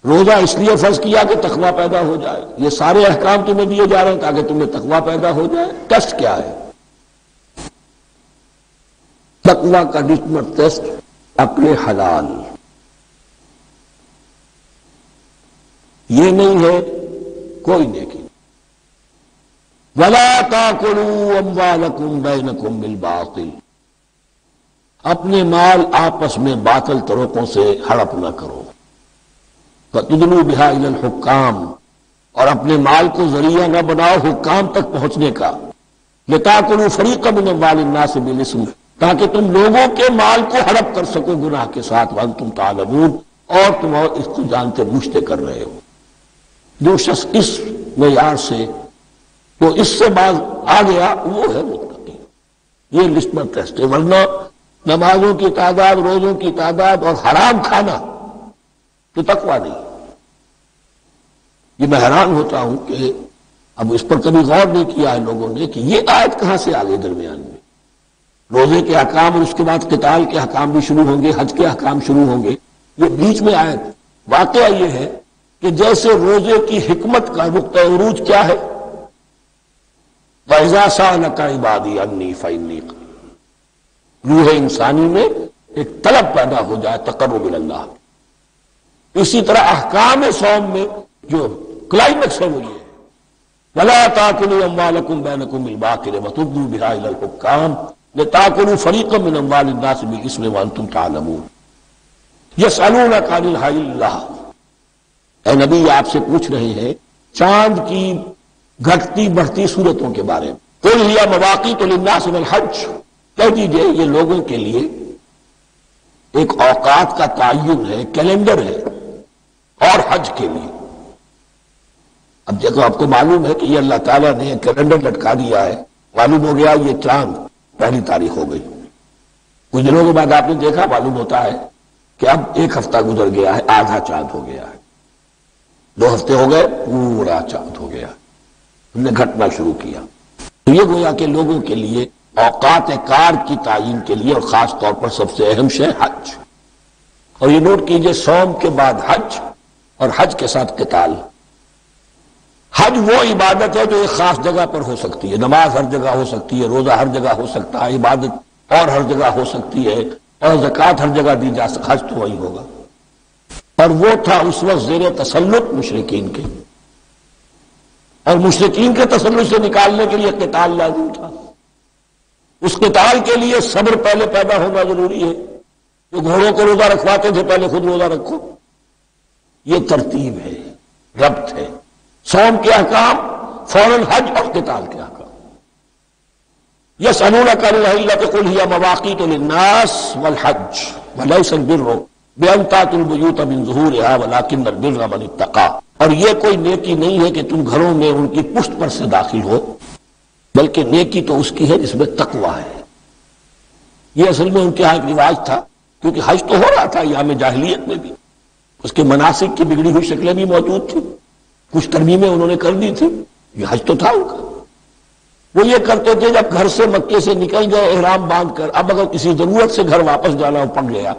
روزہ اس لیے فرض کیا کہ تقوی پیدا ہو جائے، یہ سارے احکام تمہیں دیے جا رہے ہیں تاکہ تمہیں تقوی پیدا ہو جائے۔ ٹیسٹ کیا ہے؟ تقوی کا لٹمس ٹیسٹ اپنے حلال، یہ نہیں ہے کوئی نیکی۔ وَلَا تَأْكُلُوا أَمْوَالَكُمْ بَيْنَكُمْ بِالْبَاطِلِ، اپنے مال آپس میں باطل طریقوں سے ہڑپ نہ کرو۔ فَتُدْلُوا بِهَا إِلَى الْحُكَّامِ، اور اپنے مال کو ذریعہ نہ بناؤ حکام تک پہنچنے کا۔ لِتَأْكُلُوا فَرِيقًا مِنْ أَمْوَالِ النَّاسِ بِالْإِثْمِ، تاکہ تم لوگوں کے مال کو ہڑپ کر سکو گناہ کے ساتھ، وَأَنْتُمْ تَعْلَمُونَ، اور تم اس کو جانتے بوجھتے کر رہے ہو۔ جو شخص اس معیار سے تو اس سے باز آ گیا وہ ہے متقی۔ یہ لسٹمس ٹیسٹ ہے، ورنہ نمازوں کی تعداد، روزوں کی تعداد اور حرام کھانا تو تقویٰ نہیں۔ یہ میں حیران ہوتا ہوں کہ اب اس پر کبھی غور نہیں کیا ہے لوگوں نے کہ یہ آیت کہاں سے آ گئی درمیان میں۔ روزے کے احکام اور اس کے بعد قتال کے احکام بھی شروع ہوں گے، حج کے احکام شروع ہوں گے، یہ بیچ میں آیت۔ واقعہ یہ ہے کہ جیسے روزے کی حکمت کا نقطہ عروج کیا ہے، وَإِذَا سَأَلَكَ عِبَادِي عَنِّي فَإِنِّي قَرِيبٌ، روح انسانی میں ایک طلب پیدا ہو جائے تقرب اللہ۔ اسی طرح احکام صوم میں جو کلائمیکس ہے وہ یہ ہے، وَلَا تَأْكُلُوا أَمْوَالَكُمْ بَيْنَكُمْ بِالْبَاطِلِ وَتُدْلُوا بِهَا إِلَى الْحُكَّامِ لِتَأْكُلُوا فَرِيقًا مِنْ أَمْوَالِ النَّاسِ بِالْإِثْمِ وَأَنْتُمْ تَعْلَمُونَ۔ يَسْأَلُونَكَ عَنِ الْأَهِلَّةِ، اے نبی آپ سے پوچھ رہے ہیں چاند کی گھٹتی بڑھتی صورتوں کے بارے میں۔ قُلْ هِيَ مَوَاقِيتُ لِلنَّاسِ وَالْحَجِّ، کہہ دیجئے یہ لوگوں کے لیے ایک اوقات کا تعین ہے، کیلنڈر ہے، اور حج کے لیے۔ اب دیکھو آپ کو معلوم ہے کہ یہ اللہ تعالیٰ نے کیلنڈر لٹکا دیا ہے، معلوم ہو گیا یہ چاند 1 تاریخ ہو گئی، کچھ دنوں کے بعد آپ نے دیکھا معلوم ہوتا ہے کہ اب 1 ہفتہ گزر گیا ہے، آدھا چاند ہو گیا ہے، 2 ہفتے ہو گئے، پورا چاند ہو گیا، ہم نے گھٹنا شروع کیا۔ تو یہ گویا کہ لوگوں کے لیے اوقات کار کی تعین کے لیے، اور خاص طور پر سب سے اہم شے حج۔ اور یہ نوٹ کیجئے صوم کے بعد حج، اور حج کے ساتھ قتال۔ حج وہ عبادت ہے جو ایک خاص جگہ پر ہو سکتی ہے، نماز ہر جگہ ہو سکتی ہے، روزہ ہر جگہ ہو سکتا ہے، عبادت اور ہر جگہ ہو سکتی ہے، اور زکوٰۃ ہر جگہ دی جا سکتی، حج تو وہی ہوگا۔ اور وہ تھا اس وقت زیر تسلط مشرکین کے، اور مشرکین کے تسلط سے نکالنے کے لیے قتال لازم تھا۔ اس قتال کے لیے صبر پہلے پیدا ہونا ضروری ہے۔ جو گھوڑوں کو روزہ رکھواتے تھے پہلے خود روزہ رکھو، یہ ترتیب ہے، ربط ہے۔ صوم کے احکام فوراً حج اور قتال کے احکام۔ یسألونک عن الأہلة قل هي مواقیت للناس والحج وليس البر بأن تأتوا البيوت من ظهورها ولكن البر من اتقى، اور یہ کوئی نیکی نہیں ہے کہ تم گھروں میں ان کی پشت پر سے داخل ہو، بلکہ نیکی تو اس کی ہے جس میں تقوی ہے۔ یہ اصل میں ان کے ہاں ایک رواج تھا، کیونکہ حج تو ہو رہا تھا ایام جاہلیت میں بھی، اس کے مناسک کی بگڑی ہوئی شکلیں بھی موجود تھیں، کچھ ترمیمیں انہوں نے کر دی تھی، یہ حج تو تھا ان کا۔ وہ یہ کرتے تھے جب گھر سے مکے سے نکل گئے احرام باندھ کر، اب اگر کسی ضرورت سے گھر واپس جانا ہو پڑ گیا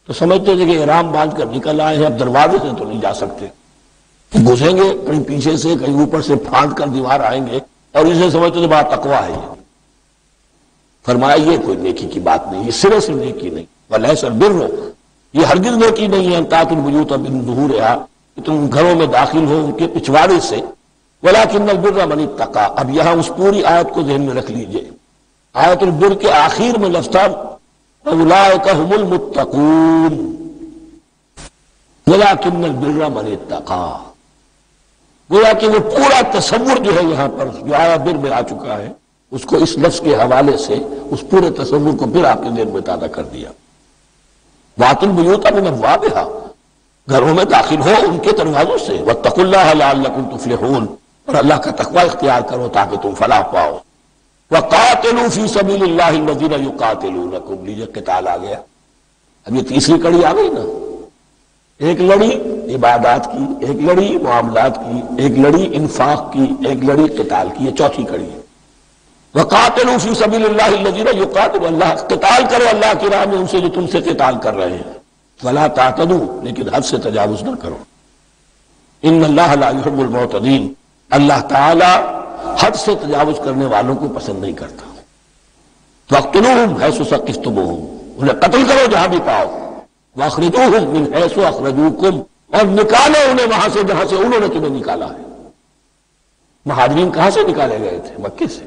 تو سمجھتے تھے کہ احرام باندھ کر نکل آئے ہیں، اب دروازے سے تو نہیں جا سکتے، گھسیں گے کہیں پیچھے سے کہیں اوپر سے پھاند کر دیوار آئیں گے، اور اسے سمجھتے تھے بڑا تقویٰ ہے یہ۔ فرمایا یہ کوئی نیکی کی بات نہیں، یہ سرے سے نیکی نہیں، ولیس البر، یہ ہرگز نیکی نہیں ہے ان تأتوا البیوت من ظہورہا، کہ تم گھروں میں داخل ہو ان کے پچھواڑے سے، ولکن البر من اتقى۔ اب یہاں اس پوری آیت کو ذہن میں رکھ لیجئے، آیت البر کے آخر میں لفظ تھا اولئک هم المتقون، ولکن البر من اتقى۔ گویا کہ وہ پورا تصور جو ہے یہاں پر جو آیا بر میں آ چکا ہے، اس کو اس لفظ کے حوالے سے اس پورے تصور کو پھر آپ کے ذہن میں تازہ کر دیا۔ وَأْتُوا الْبُيُوتَ مِنْ أَبْوَابِهَا، گھروں میں داخل ہو ان کے دروازوں سے، وَاتَّقُوا اللَّهَ لَعَلَّكُمْ تُفْلِحُونَ، اور اللہ کا تقوی اختیار کرو تاکہ تم فلاح پاؤ۔ وَقَاتِلُوا فِي سَبِيلِ اللَّهِ الَّذِينَ يُقَاتِلُونَكُمْ، لیجیے قتال آ گیا، اب یہ تیسری کڑی آ گئی نا، ایک لڑی عبادات کی، ایک لڑی معاملات کی، ایک لڑی انفاق کی، ایک لڑی قتال کی، یہ چوتھی کڑی ہے۔ وَقَاتِلُوا فِي سَبِيلِ اللَّهِ الَّذِينَ يُقَاتِلُونَ، اللہ قتال کرو اللہ کی راہ میں ان سے جو تم سے قتال کر رہے ہیں، وَلَا تَعْتَدُوا، لیکن حد سے تجاوز نہ کرو، إِنَّ اللَّهَ لَا يُحِبُّ الْمُعْتَدِينَ، اللہ تعالی حد سے تجاوز کرنے والوں کو پسند نہیں کرتا۔ وَاقْتُلُوهُمْ حَيْثُ ثَقِفْتُمُوهُمْ، انہیں قتل کرو جہاں بھی پاؤ، وَأَخْرِجُوهُمْ مِنْ حَيْثُ أَخْرَجُوكُمْ، اور نکالو انہیں وہاں سے جہاں سے انہوں نے تمہیں نکالا ہے۔ مہاجرین کہاں سے نکالے گئے تھے؟ مکے سے۔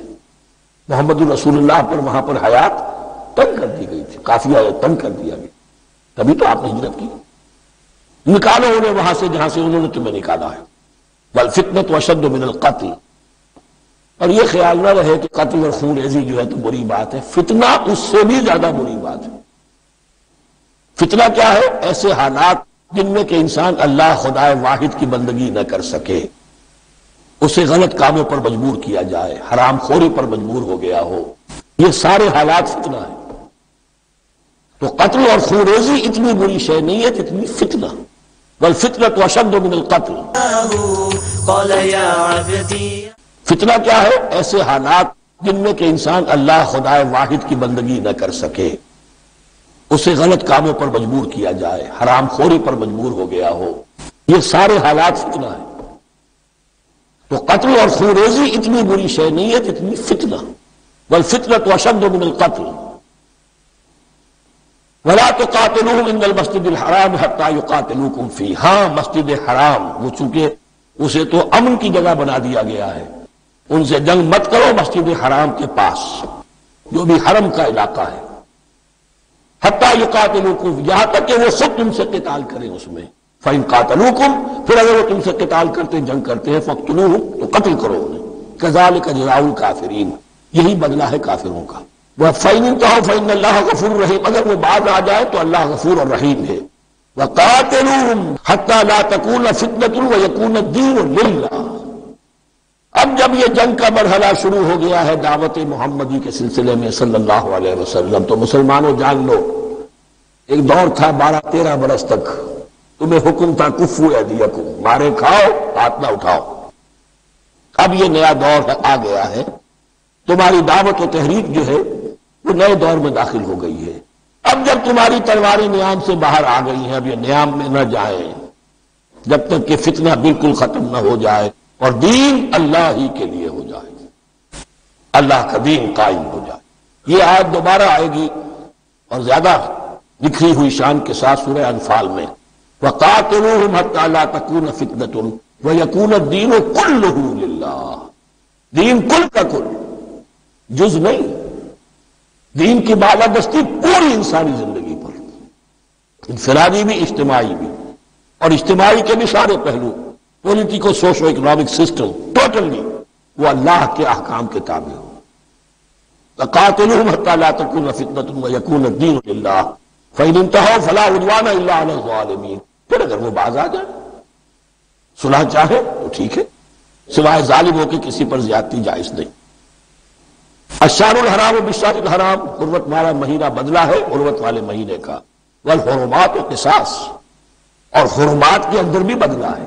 محمد الرسول اللہ پر وہاں پر حیات تنگ کر دی گئی تھی، قافیہ تنگ کر دیا گیا، تبھی تو آپ نے ہجرت کی۔ نکالو انہیں وہاں سے جہاں سے انہوں نے تمہیں نکالا ہے۔ والفتنة اشد من القتل، اور یہ خیال نہ رہے کہ قتل اور خون ریزی جو ہے تو بری بات ہے، فتنہ اس سے بھی زیادہ بری بات ہے۔ فتنہ کیا ہے؟ ایسے حالات جن میں کہ انسان اللہ خدا واحد کی بندگی نہ کر سکے، اسے غلط کاموں پر مجبور کیا جائے، حرام خوری پر مجبور ہو گیا ہو، یہ سارے حالات فتنہ ہیں۔ تو قتل اور خون ریزی اتنی بری شے نہیں ہے جتنی فتنہ، والفتنة اشد من القتل۔ فتنہ کیا ہے؟ ایسے حالات جن میں کہ انسان اللہ خدا واحد کی بندگی نہ کر سکے، اسے غلط کاموں پر مجبور کیا جائے، حرام خوری پر مجبور ہو گیا ہو، یہ سارے حالات فتنہ ہیں۔ تو قتل اور خون ریزی اتنی بری شے نہیں ہے جتنی فتنہ، والفتنة اشد من القتل۔ وَلَا تُقَاتِلُوهُمْ عِنْدَ الْمَسْجِدِ الْحَرَامِ حَتَّى يُقَاتِلُوكُمْ فِيهِ، ہاں مسجد حرام وہ چونکہ اسے تو امن کی جگہ بنا دیا گیا ہے، ان سے جنگ مت کرو مسجد حرام کے پاس جو بھی حرم کا علاقہ ہے، حَتَّى يُقَاتِلُوكُمْ، یہاں تک کہ وہ خود تم سے قتال کریں اس میں، فَإِنْ قَاتَلُوكُمْ، پھر اگر وہ تم سے قتال کرتے جنگ کرتے ہیں، فَاقْتُلُوهُمْ، تو قتل کرو انہیں، كَذَلِكَ جَزَاءُ الْكَافِرِينَ، یہی بدلہ ہے کافروں کا۔ وَفَإِنِ انْتَهَوْا فَإِنَّ اللَّهَ غَفُورٌ رَحِيمٌ، اگر وہ باز آ جائے تو اللہ غفور اور رحیم ہے۔ وَقَاتِلُوهُمْ حَتَّى لَا تَكُونَ فِتْنَةٌ وَيَكُونَ الدِّينُ لِلَّهِ۔ اب جب یہ جنگ کا مرحلہ شروع ہو گیا ہے دعوت محمدی کے سلسلے میں صلی اللہ علیہ وسلم، تو مسلمانوں جان لو ایک دور تھا 12-13 برس تک تمہیں حکم تھا کفوا ایدیکم، مارے کھاؤ ہاتھ نہ اٹھاؤ۔ اب یہ نیا دور آ گیا ہے، تمہاری دعوت و تحریک جو ہے وہ نئے دور میں داخل ہو گئی ہے۔ اب جب تمہاری تلواریں نیام سے باہر آ گئی ہیں، اب یہ نیام میں نہ جائیں جب تک کہ فتنہ بالکل ختم نہ ہو جائے اور دین اللہ ہی کے لیے ہو جائے، اللہ کا دین قائم ہو جائے۔ یہ آیت دوبارہ آئے گی اور زیادہ نکھری ہوئی شان کے ساتھ سورہ انفال میں، وَقَاتِلُوهُمْ حَتَّى لَا تَكُونَ فِتْنَةٌ وَيَكُونَ الدِّينُ كُلُّهُ لِلَّهِ، دین کل کا کل، جز نہیں، دین کی بالادستی پوری انسانی زندگی پر، انفرادی بھی اجتماعی بھی، اور اجتماعی کے بھی سارے پہلو، politico socio economic system totally وہ اللہ کے احکام کے تابع ہو۔ فَقَاتِلُوهُمْ حَتَّى لَا تَكُونَ فِتْنَةٌ وَيَكُونَ الدِّينُ لِلَّهِ فَإِنِ انْتَهَوْا فَلَا عُدْوَانَ إِلَّا عَلَى الظَّالِمِينَ، پھر اگر وہ باز آ جائے، صلح چاہے تو ٹھیک ہے، سوائے ظالم ہو کے کسی پر زیادتی جائز نہیں۔ الشہر الحرام بالشہر الحرام، حرمت والا مہینہ بدلہ ہے حرمت والے مہینے کا، والحرمات قصاص، اور حرمات کے اندر بھی بدلہ ہے۔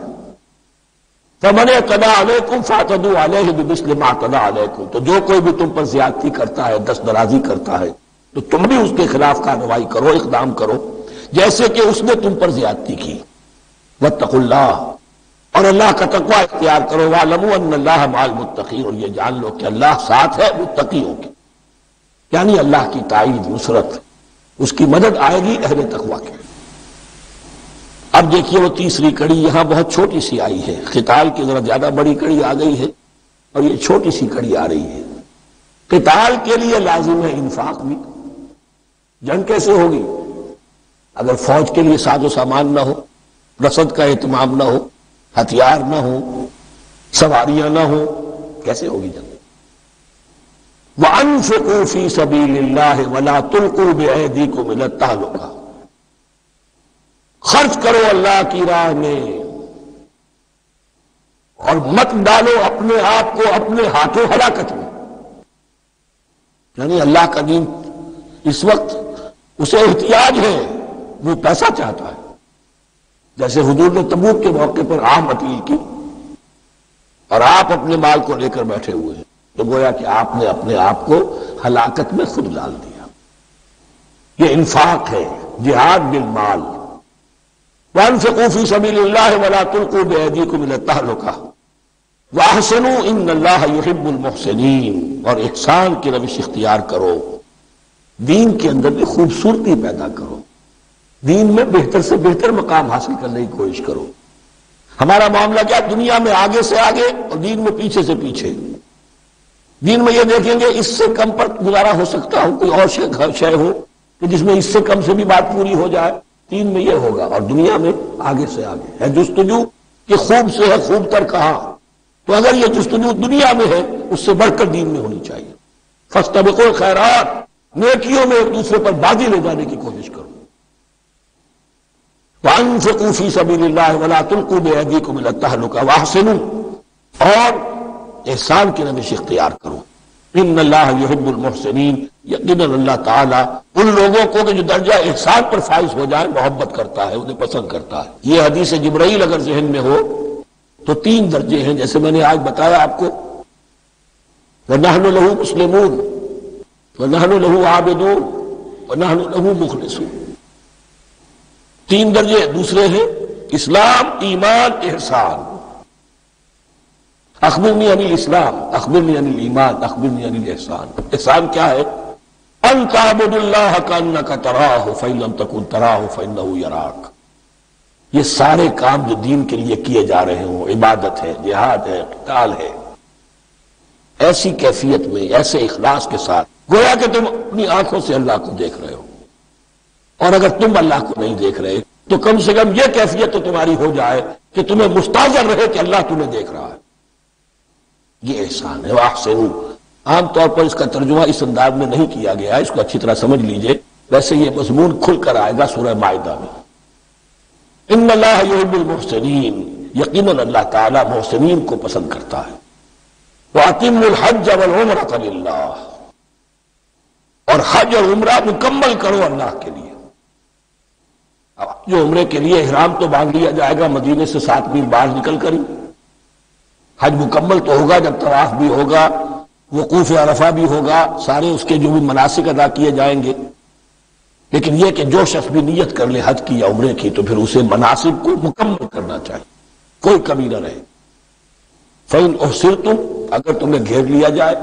فمن اعتدی علیکم فاعتدوا علیہ بمثل ما اعتدی علیکم، تو جو کوئی بھی تم پر زیادتی کرتا ہے، دست درازی کرتا ہے، تو تم بھی اس کے خلاف کارروائی کرو، اقدام کرو جیسے کہ اس نے تم پر زیادتی کی۔ واتقوا اللہ، اور اللہ کا تقوی اختیار کرو، واعلموا ان اللہ مع المتقین، اور یہ جان لو کہ اللہ ساتھ ہے متقیوں کے، یعنی اللہ کی تائید، نصرت، اس کی مدد آئے گی اہل تقوی کے۔ اب دیکھیے وہ تیسری کڑی یہاں بہت چھوٹی سی آئی ہے، قتال کی ذرا زیادہ بڑی کڑی آ گئی ہے اور یہ چھوٹی سی کڑی آ رہی ہے۔ قتال کے لیے لازم ہے انفاق بھی۔ جنگ کیسے ہوگی اگر فوج کے لیے ساز و سامان نہ ہو، رسد کا اہتمام نہ ہو، ہتھیار نہ ہو، سواریاں نہ ہو، کیسے ہوگی جنگ؟ وَأَنفِقُوا فِي سَبِيلِ اللَّهِ وَلَا تُلْقُوا بِأَيْدِيكُمْ إِلَى التَّهْلُكَةِ، خرچ کرو اللہ کی راہ میں اور مت ڈالو اپنے آپ کو اپنے ہاتھوں ہلاکت میں۔ یعنی اللہ کا دین اس وقت اسے احتیاج ہے، وہ پیسہ چاہتا ہے، جیسے حضور نے تبوک کے موقع پر عام اپیل کی اور آپ اپنے مال کو لے کر بیٹھے ہوئے ہیں، تو گویا کہ آپ نے اپنے آپ کو ہلاکت میں خود ڈال دیا۔ یہ انفاق ہے، جہاد بالمال۔ وَأَنفِقُوا فِي سَبِيلِ اللَّهِ وَلَا تُلْقُوا بِأَيْدِيكُمْ إِلَى التَّهْلُكَةِ وَأَحْسِنُوا إِنَّ اللَّهَ يُحِبُّ الْمُحْسِنِينَ، اور احسان کی روش اختیار کرو، دین کے اندر بھی خوبصورتی پیدا کرو، دین میں بہتر سے بہتر مقام حاصل کرنے کی کوشش کرو۔ ہمارا معاملہ کیا، دنیا میں آگے سے آگے اور دین میں پیچھے سے پیچھے۔ دین میں یہ دیکھیں گے اس سے کم پر گزارا ہو سکتا ہو، کوئی اور شے ہو کہ جس میں اس سے کم سے بھی بات پوری ہو جائے، دین میں یہ ہوگا، اور دنیا میں آگے سے آگے ہے جستجو کہ خوب سے ہے خوب تر کہاں، تو اگر یہ جستجو دنیا میں ہے اس سے بڑھ کر دین میں ہونی چاہیے۔ فاستبقوا الخیرات، نیکیوں میں ایک دوسرے پر بازی لے جانے کی کوشش کرو۔ وَأَنفِقُوا فِي سَبِيلِ اللَّهِ وَلَا تُلْقُوا بِأَيْدِيكُمْ إِلَى التَّهْلُكَةِ وَأَحْسِنُوا، اور احسان کی روش اختیار کرو۔ ان اللہ یحب المحسنین، یقیناً اللہ تعالیٰ ان لوگوں کو کہ جو درجہ احسان پر فائز ہو جائے محبت کرتا ہے، انہیں پسند کرتا ہے۔ یہ حدیث جبرائیل اگر ذہن میں ہو تو 3 درجے ہیں، جیسے میں نے آج بتایا آپ کو، وَنَحْنُ لَهُ مُسْلِمُونَ وَنَحْنُ لَهُ عَابِدُونَ وَنَحْنُ لَهُ مُخْلِصُونَ۔ 3 درجے دوسرے ہیں، اسلام، ایمان، احسان۔ اخبرنی عن الاسلام، اخبرنی عن الایمان، اخبرنی عن الاحسان۔ احسان کیا ہے؟ ان تعبد اللہ کانک تراہ فإن لم تکن تراہ فإنہ یراک۔ یہ سارے کام جو دین کے لیے کیے جا رہے ہوں، عبادت ہے، جہاد ہے، قتال ہے، ایسی کیفیت میں، ایسے اخلاص کے ساتھ گویا کہ تم اپنی آنکھوں سے اللہ کو دیکھ رہے ہو، اور اگر تم اللہ کو نہیں دیکھ رہے تو کم سے کم یہ کیفیت تو تمہاری ہو جائے کہ تمہیں مستحضر رہے کہ اللہ تمہیں دیکھ رہا ہے۔ یہ احسان ہے۔ وَأَحْسِنُوا، عام طور پر اس کا ترجمہ اس انداز میں نہیں کیا گیا ہے، اس کو اچھی طرح سمجھ لیجئے، ویسے یہ مضمون کھل کر آئے گا سورہ مائدہ میں۔ ان اللہ یحب المحسنین، یقیناً اللہ تعالیٰ محسنین کو پسند کرتا ہے۔ وَأَتِمُّوا الْحَجَّ وَالْعُمْرَةَ لِلَّهِ، اور حج اور عمرہ مکمل کرو اللہ کے لیے۔ اب جو عمرے کے لیے احرام تو باندھ لیا جائے گا مدینے سے 7 میل باہر نکل کر ہی، حج مکمل تو ہوگا جب طواف بھی ہوگا، وقوف عرفہ بھی ہوگا، سارے اس کے جو بھی مناسک ادا کیے جائیں گے، لیکن یہ کہ جو شخص بھی نیت کر لے حج کی یا عمرے کی تو پھر اسے مناسک کو مکمل کرنا چاہیے، کوئی کمی نہ رہے۔ فَإِنْ أُحْصِرْتُمْ، اگر تمہیں گھیر لیا جائے،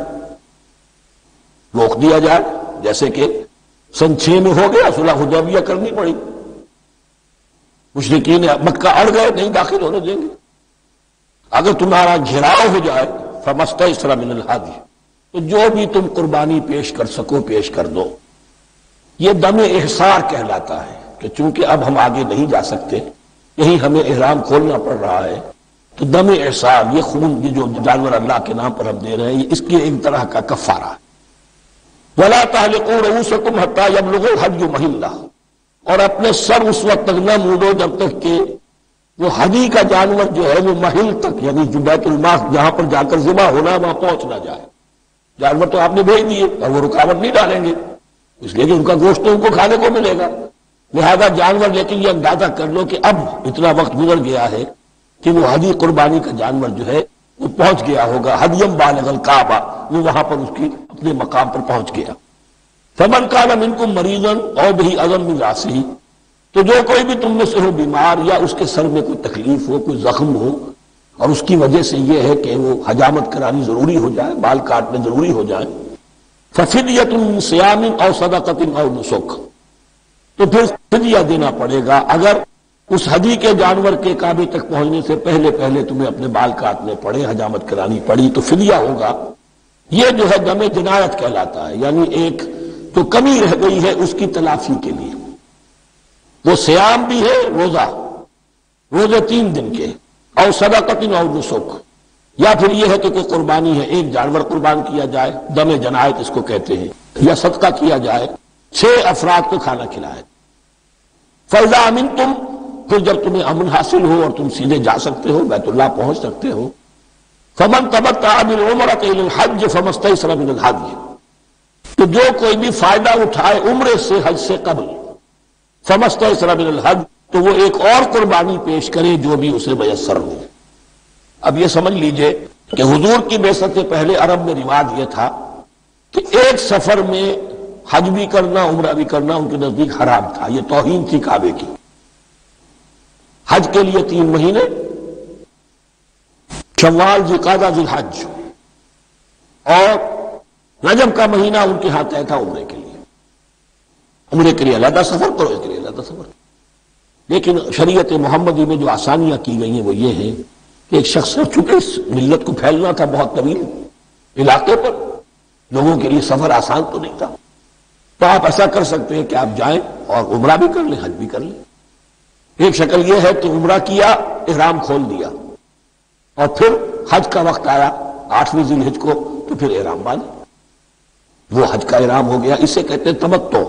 روک دیا جائے، جیسے کہ سن 6 میں ہو گیا، صلح حدیبیہ کرنی پڑی، مشرکین مکہ اڑ گئے، نہیں داخل ہونے دیں گے۔ اگر تمہارا گھیراؤ ہو جائے فَمَسْتَيْسَرَ مِنَ الْهَدْيِ، تو جو بھی تم قربانی پیش کر سکو پیش کر دو۔ یہ دم احصار کہلاتا ہے کہ چونکہ اب ہم آگے نہیں جا سکتے، یہی ہمیں احرام کھولنا پڑ رہا ہے، تو دم احصار، یہ خون، یہ جو جانور اللہ کے نام پر ہم دے رہے ہیں، اس کی ایک طرح کا کفارہ ہے۔ وَلَا تَحْلِقُوا رُؤُوسَكُمْ حَتَّى يَبْلُغَ الْحَدْيُ مَحِلَّهُ، اور اپنے سر اس وقت تک نہ موڑو جب تک کہ وہ ہدی کا جانور جو ہے وہ محل تک، یعنی جو بیت المال جہاں پر جا کر ذبح ہونا ہے وہاں پہنچ نہ جائے۔ جانور تو آپ نے بھیج دیے اور وہ رکاوٹ نہیں ڈالیں گے، اس لیے کہ ان کا گوشت تو ان کو کھانے کو ملے گا، لہذا جانور، لیکن یہ اندازہ کر لو کہ اب اتنا وقت گزر گیا ہے کہ وہ ہدی قربانی کا جانور جو ہے وہ پہنچ گیا ہوگا، ہدیم بالغ الکعبہ، وہ وہاں پر اس کی اپنے مقام پر پہنچ گیا۔ فمن کان منکم مریضا او بہ اذى من راسہ، تو جو کوئی بھی تم میں سے ہو بیمار یا اس کے سر میں کوئی تکلیف ہو، کوئی زخم ہو، اور اس کی وجہ سے یہ ہے کہ وہ حجامت کرانی ضروری ہو جائے، بال کاٹنے ضروری ہو جائے، ففدیۃ من صیام او صدقۃ او نسک، تو پھر فدیہ دینا پڑے گا اگر اس ہدی کے جانور کے کعبے تک پہنچنے سے پہلے پہلے تمہیں اپنے بال کاٹنے پڑے، حجامت کرانی پڑی تو فدیہ ہوگا۔ یہ جو ہے دم جنایت کہلاتا ہے، یعنی ایک جو کمی رہ گئی ہے اس کی تلافی کے لیے۔ وہ سیام بھی ہے، روزے 3 دن کے، اور صدقۃ اور نسک، یا پھر یہ ہے کہ کوئی قربانی ہے، ایک جانور قربان کیا جائے، دم جنایت اس کو کہتے ہیں، یا صدقہ کیا جائے، 6 افراد کو کھانا کھلائے۔ فَإِذَا أَمِنْتُمْ، پھر جب تمہیں امن حاصل ہو اور تم سیدھے جا سکتے ہو، بیت اللہ پہنچ سکتے ہو، فَمَنْ تَمَتَّعَ بِالْعُمْرَةِ إِلَى الْحَجِّ فَمَا اسْتَيْسَرَ مِنَ الْهَدْيِ، تو جو کوئی بھی فائدہ اٹھائے عمرے سے حج سے قبل، فَمَا اسْتَيْسَرَ مِنَ الْهَدْيِ، تو وہ ایک اور قربانی پیش کرے جو بھی اسے میسر ہو۔ اب یہ سمجھ لیجئے کہ حضور کی بعثت سے پہلے عرب میں رواج یہ تھا کہ ایک سفر میں حج بھی کرنا، عمرہ بھی کرنا ان کے نزدیک حرام تھا، یہ توہین تھی کعبے کی۔ حج کے لیے 3 مہینے، شوال، ذوالقعدہ، ذوالحج، اور رجب کا مہینہ ان کے ہاں طے تھا عمرے کے لیے۔ عمرے کے لیے علیحدہ سفر کرو، اس کے لیے علیحدہ سفر۔ لیکن شریعت محمدی میں جو آسانیاں کی گئی ہیں وہ یہ ہیں کہ ایک شخص سے، چونکہ اس ملت کو پھیلنا تھا بہت طویل علاقے پر، لوگوں کے لیے سفر آسان تو نہیں تھا، تو آپ ایسا کر سکتے ہیں کہ آپ جائیں اور عمرہ بھی کر لیں، حج بھی کر لیں۔ ایک شکل یہ ہے کہ عمرہ کیا، احرام کھول دیا، اور پھر حج کا وقت آیا 8ویں ذی الحجہ کو تو پھر احرام باندھا، وہ حج کا احرام ہو گیا، اسے کہتے ہیں تمتع۔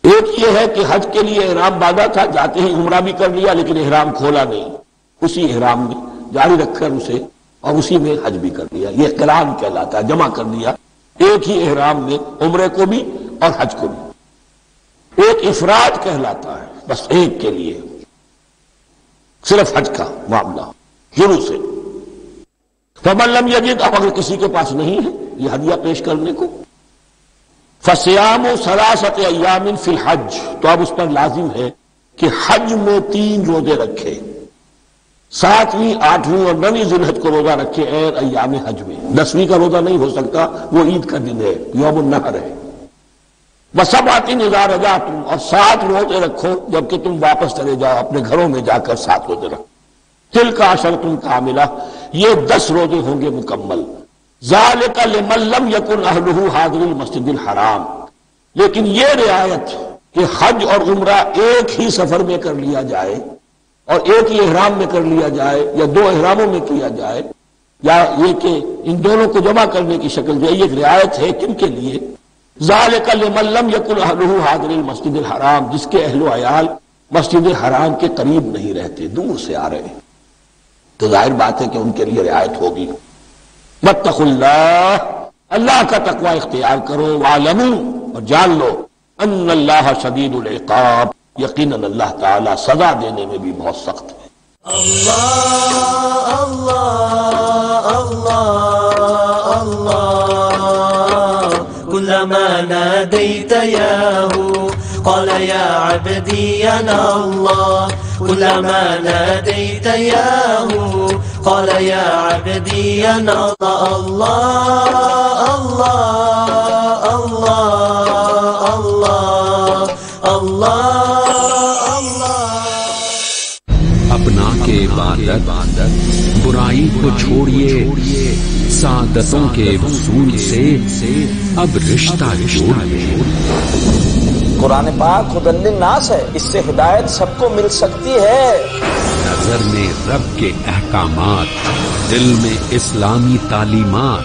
ایک یہ ہے کہ حج کے لیے احرام باندھا تھا، جاتے ہی عمرہ بھی کر لیا لیکن احرام کھولا نہیں، اسی احرام میں جاری رکھ کر اسے اور اسی میں حج بھی کر لیا، یہ قران کہلاتا ہے، جمع کر دیا ایک ہی احرام میں عمرے کو بھی اور حج کو بھی۔ ایک افراد کہلاتا ہے، بس ایک کے لیے صرف حج کا معاملہ شروع سے۔ فمن لم یجد، اب اگر کسی کے پاس نہیں ہے یہ ہدیہ پیش کرنے کو، فصیام 3 ایام فی الحج، تو اب اس پر لازم ہے کہ حج میں 3 روزے رکھے، 7ویں، 8ویں اور 9ویں ذی الحجہ کو روزہ رکھے غیر ایام حج میں۔ 10ویں کا روزہ نہیں ہو سکتا، وہ عید کا دن ہے، یوم النحر ہے۔ وَسَبْعَةٍ إِذَا رَجَعْتُمْ، اور 7 روزے رکھو جبکہ تم واپس چلے جاؤ اپنے گھروں میں جا کر 7 روزے رکھو۔ تِلْكَ عَشَرَةٌ كَامِلَةٌ، یہ 10 روزے ہوں گے مکمل۔ ذَلِكَ لِمَن لَّمْ يَكُنْ أَهْلُهُ حَاضِرِ الْمَسْجِدِ الْحَرَامِ، لیکن یہ رعایت کہ حج اور عمرہ ایک ہی سفر میں کر لیا جائے اور ایک ہی احرام میں کر لیا جائے، یا 2 احراموں میں کیا جائے، یا یہ کہ ان دونوں کو جمع کرنے کی شکل جو ہے، یہ رعایت ہے کن کے لیے؟ ذَلِكَ لِمَن لَّمْ يَكُنْ أَهْلُهُ حَاضِرِ الْمَسْجِدِ الْحَرَامِ، جس کے اہل و عیال مسجد حرام کے قریب نہیں رہتے، دور سے آ رہے ہیں، تو ظاہر بات ہے کہ ان کے لیے رعایت ہوگی۔ واتقوا اللہ، اللہ کا تقوی اختیار کرو، وَاعْلَمُوا، اور جان لو، ان اللہ شدید العقاب، یقیناً اللہ تعالی سزا دینے میں بھی بہت سخت ہے۔ اللہ اللہ اللہ اللہ، کلما نادیت یاہو قال یا عبدی انا اللہ، کلما نادیت یاہو قال یا عبدی انا اللہ اللہ اللہ اللہ اللہ اللہ۔ اپنا کے عبادت، برائی کو چھوڑیے، سعادتوں کے وصول سے اب رشتہ جوڑیے۔ قرآن پاک ہدی للناس ہے، اس سے ہدایت سب کو مل سکتی ہے۔ نظر میں رب کے احکامات، دل میں اسلامی تعلیمات،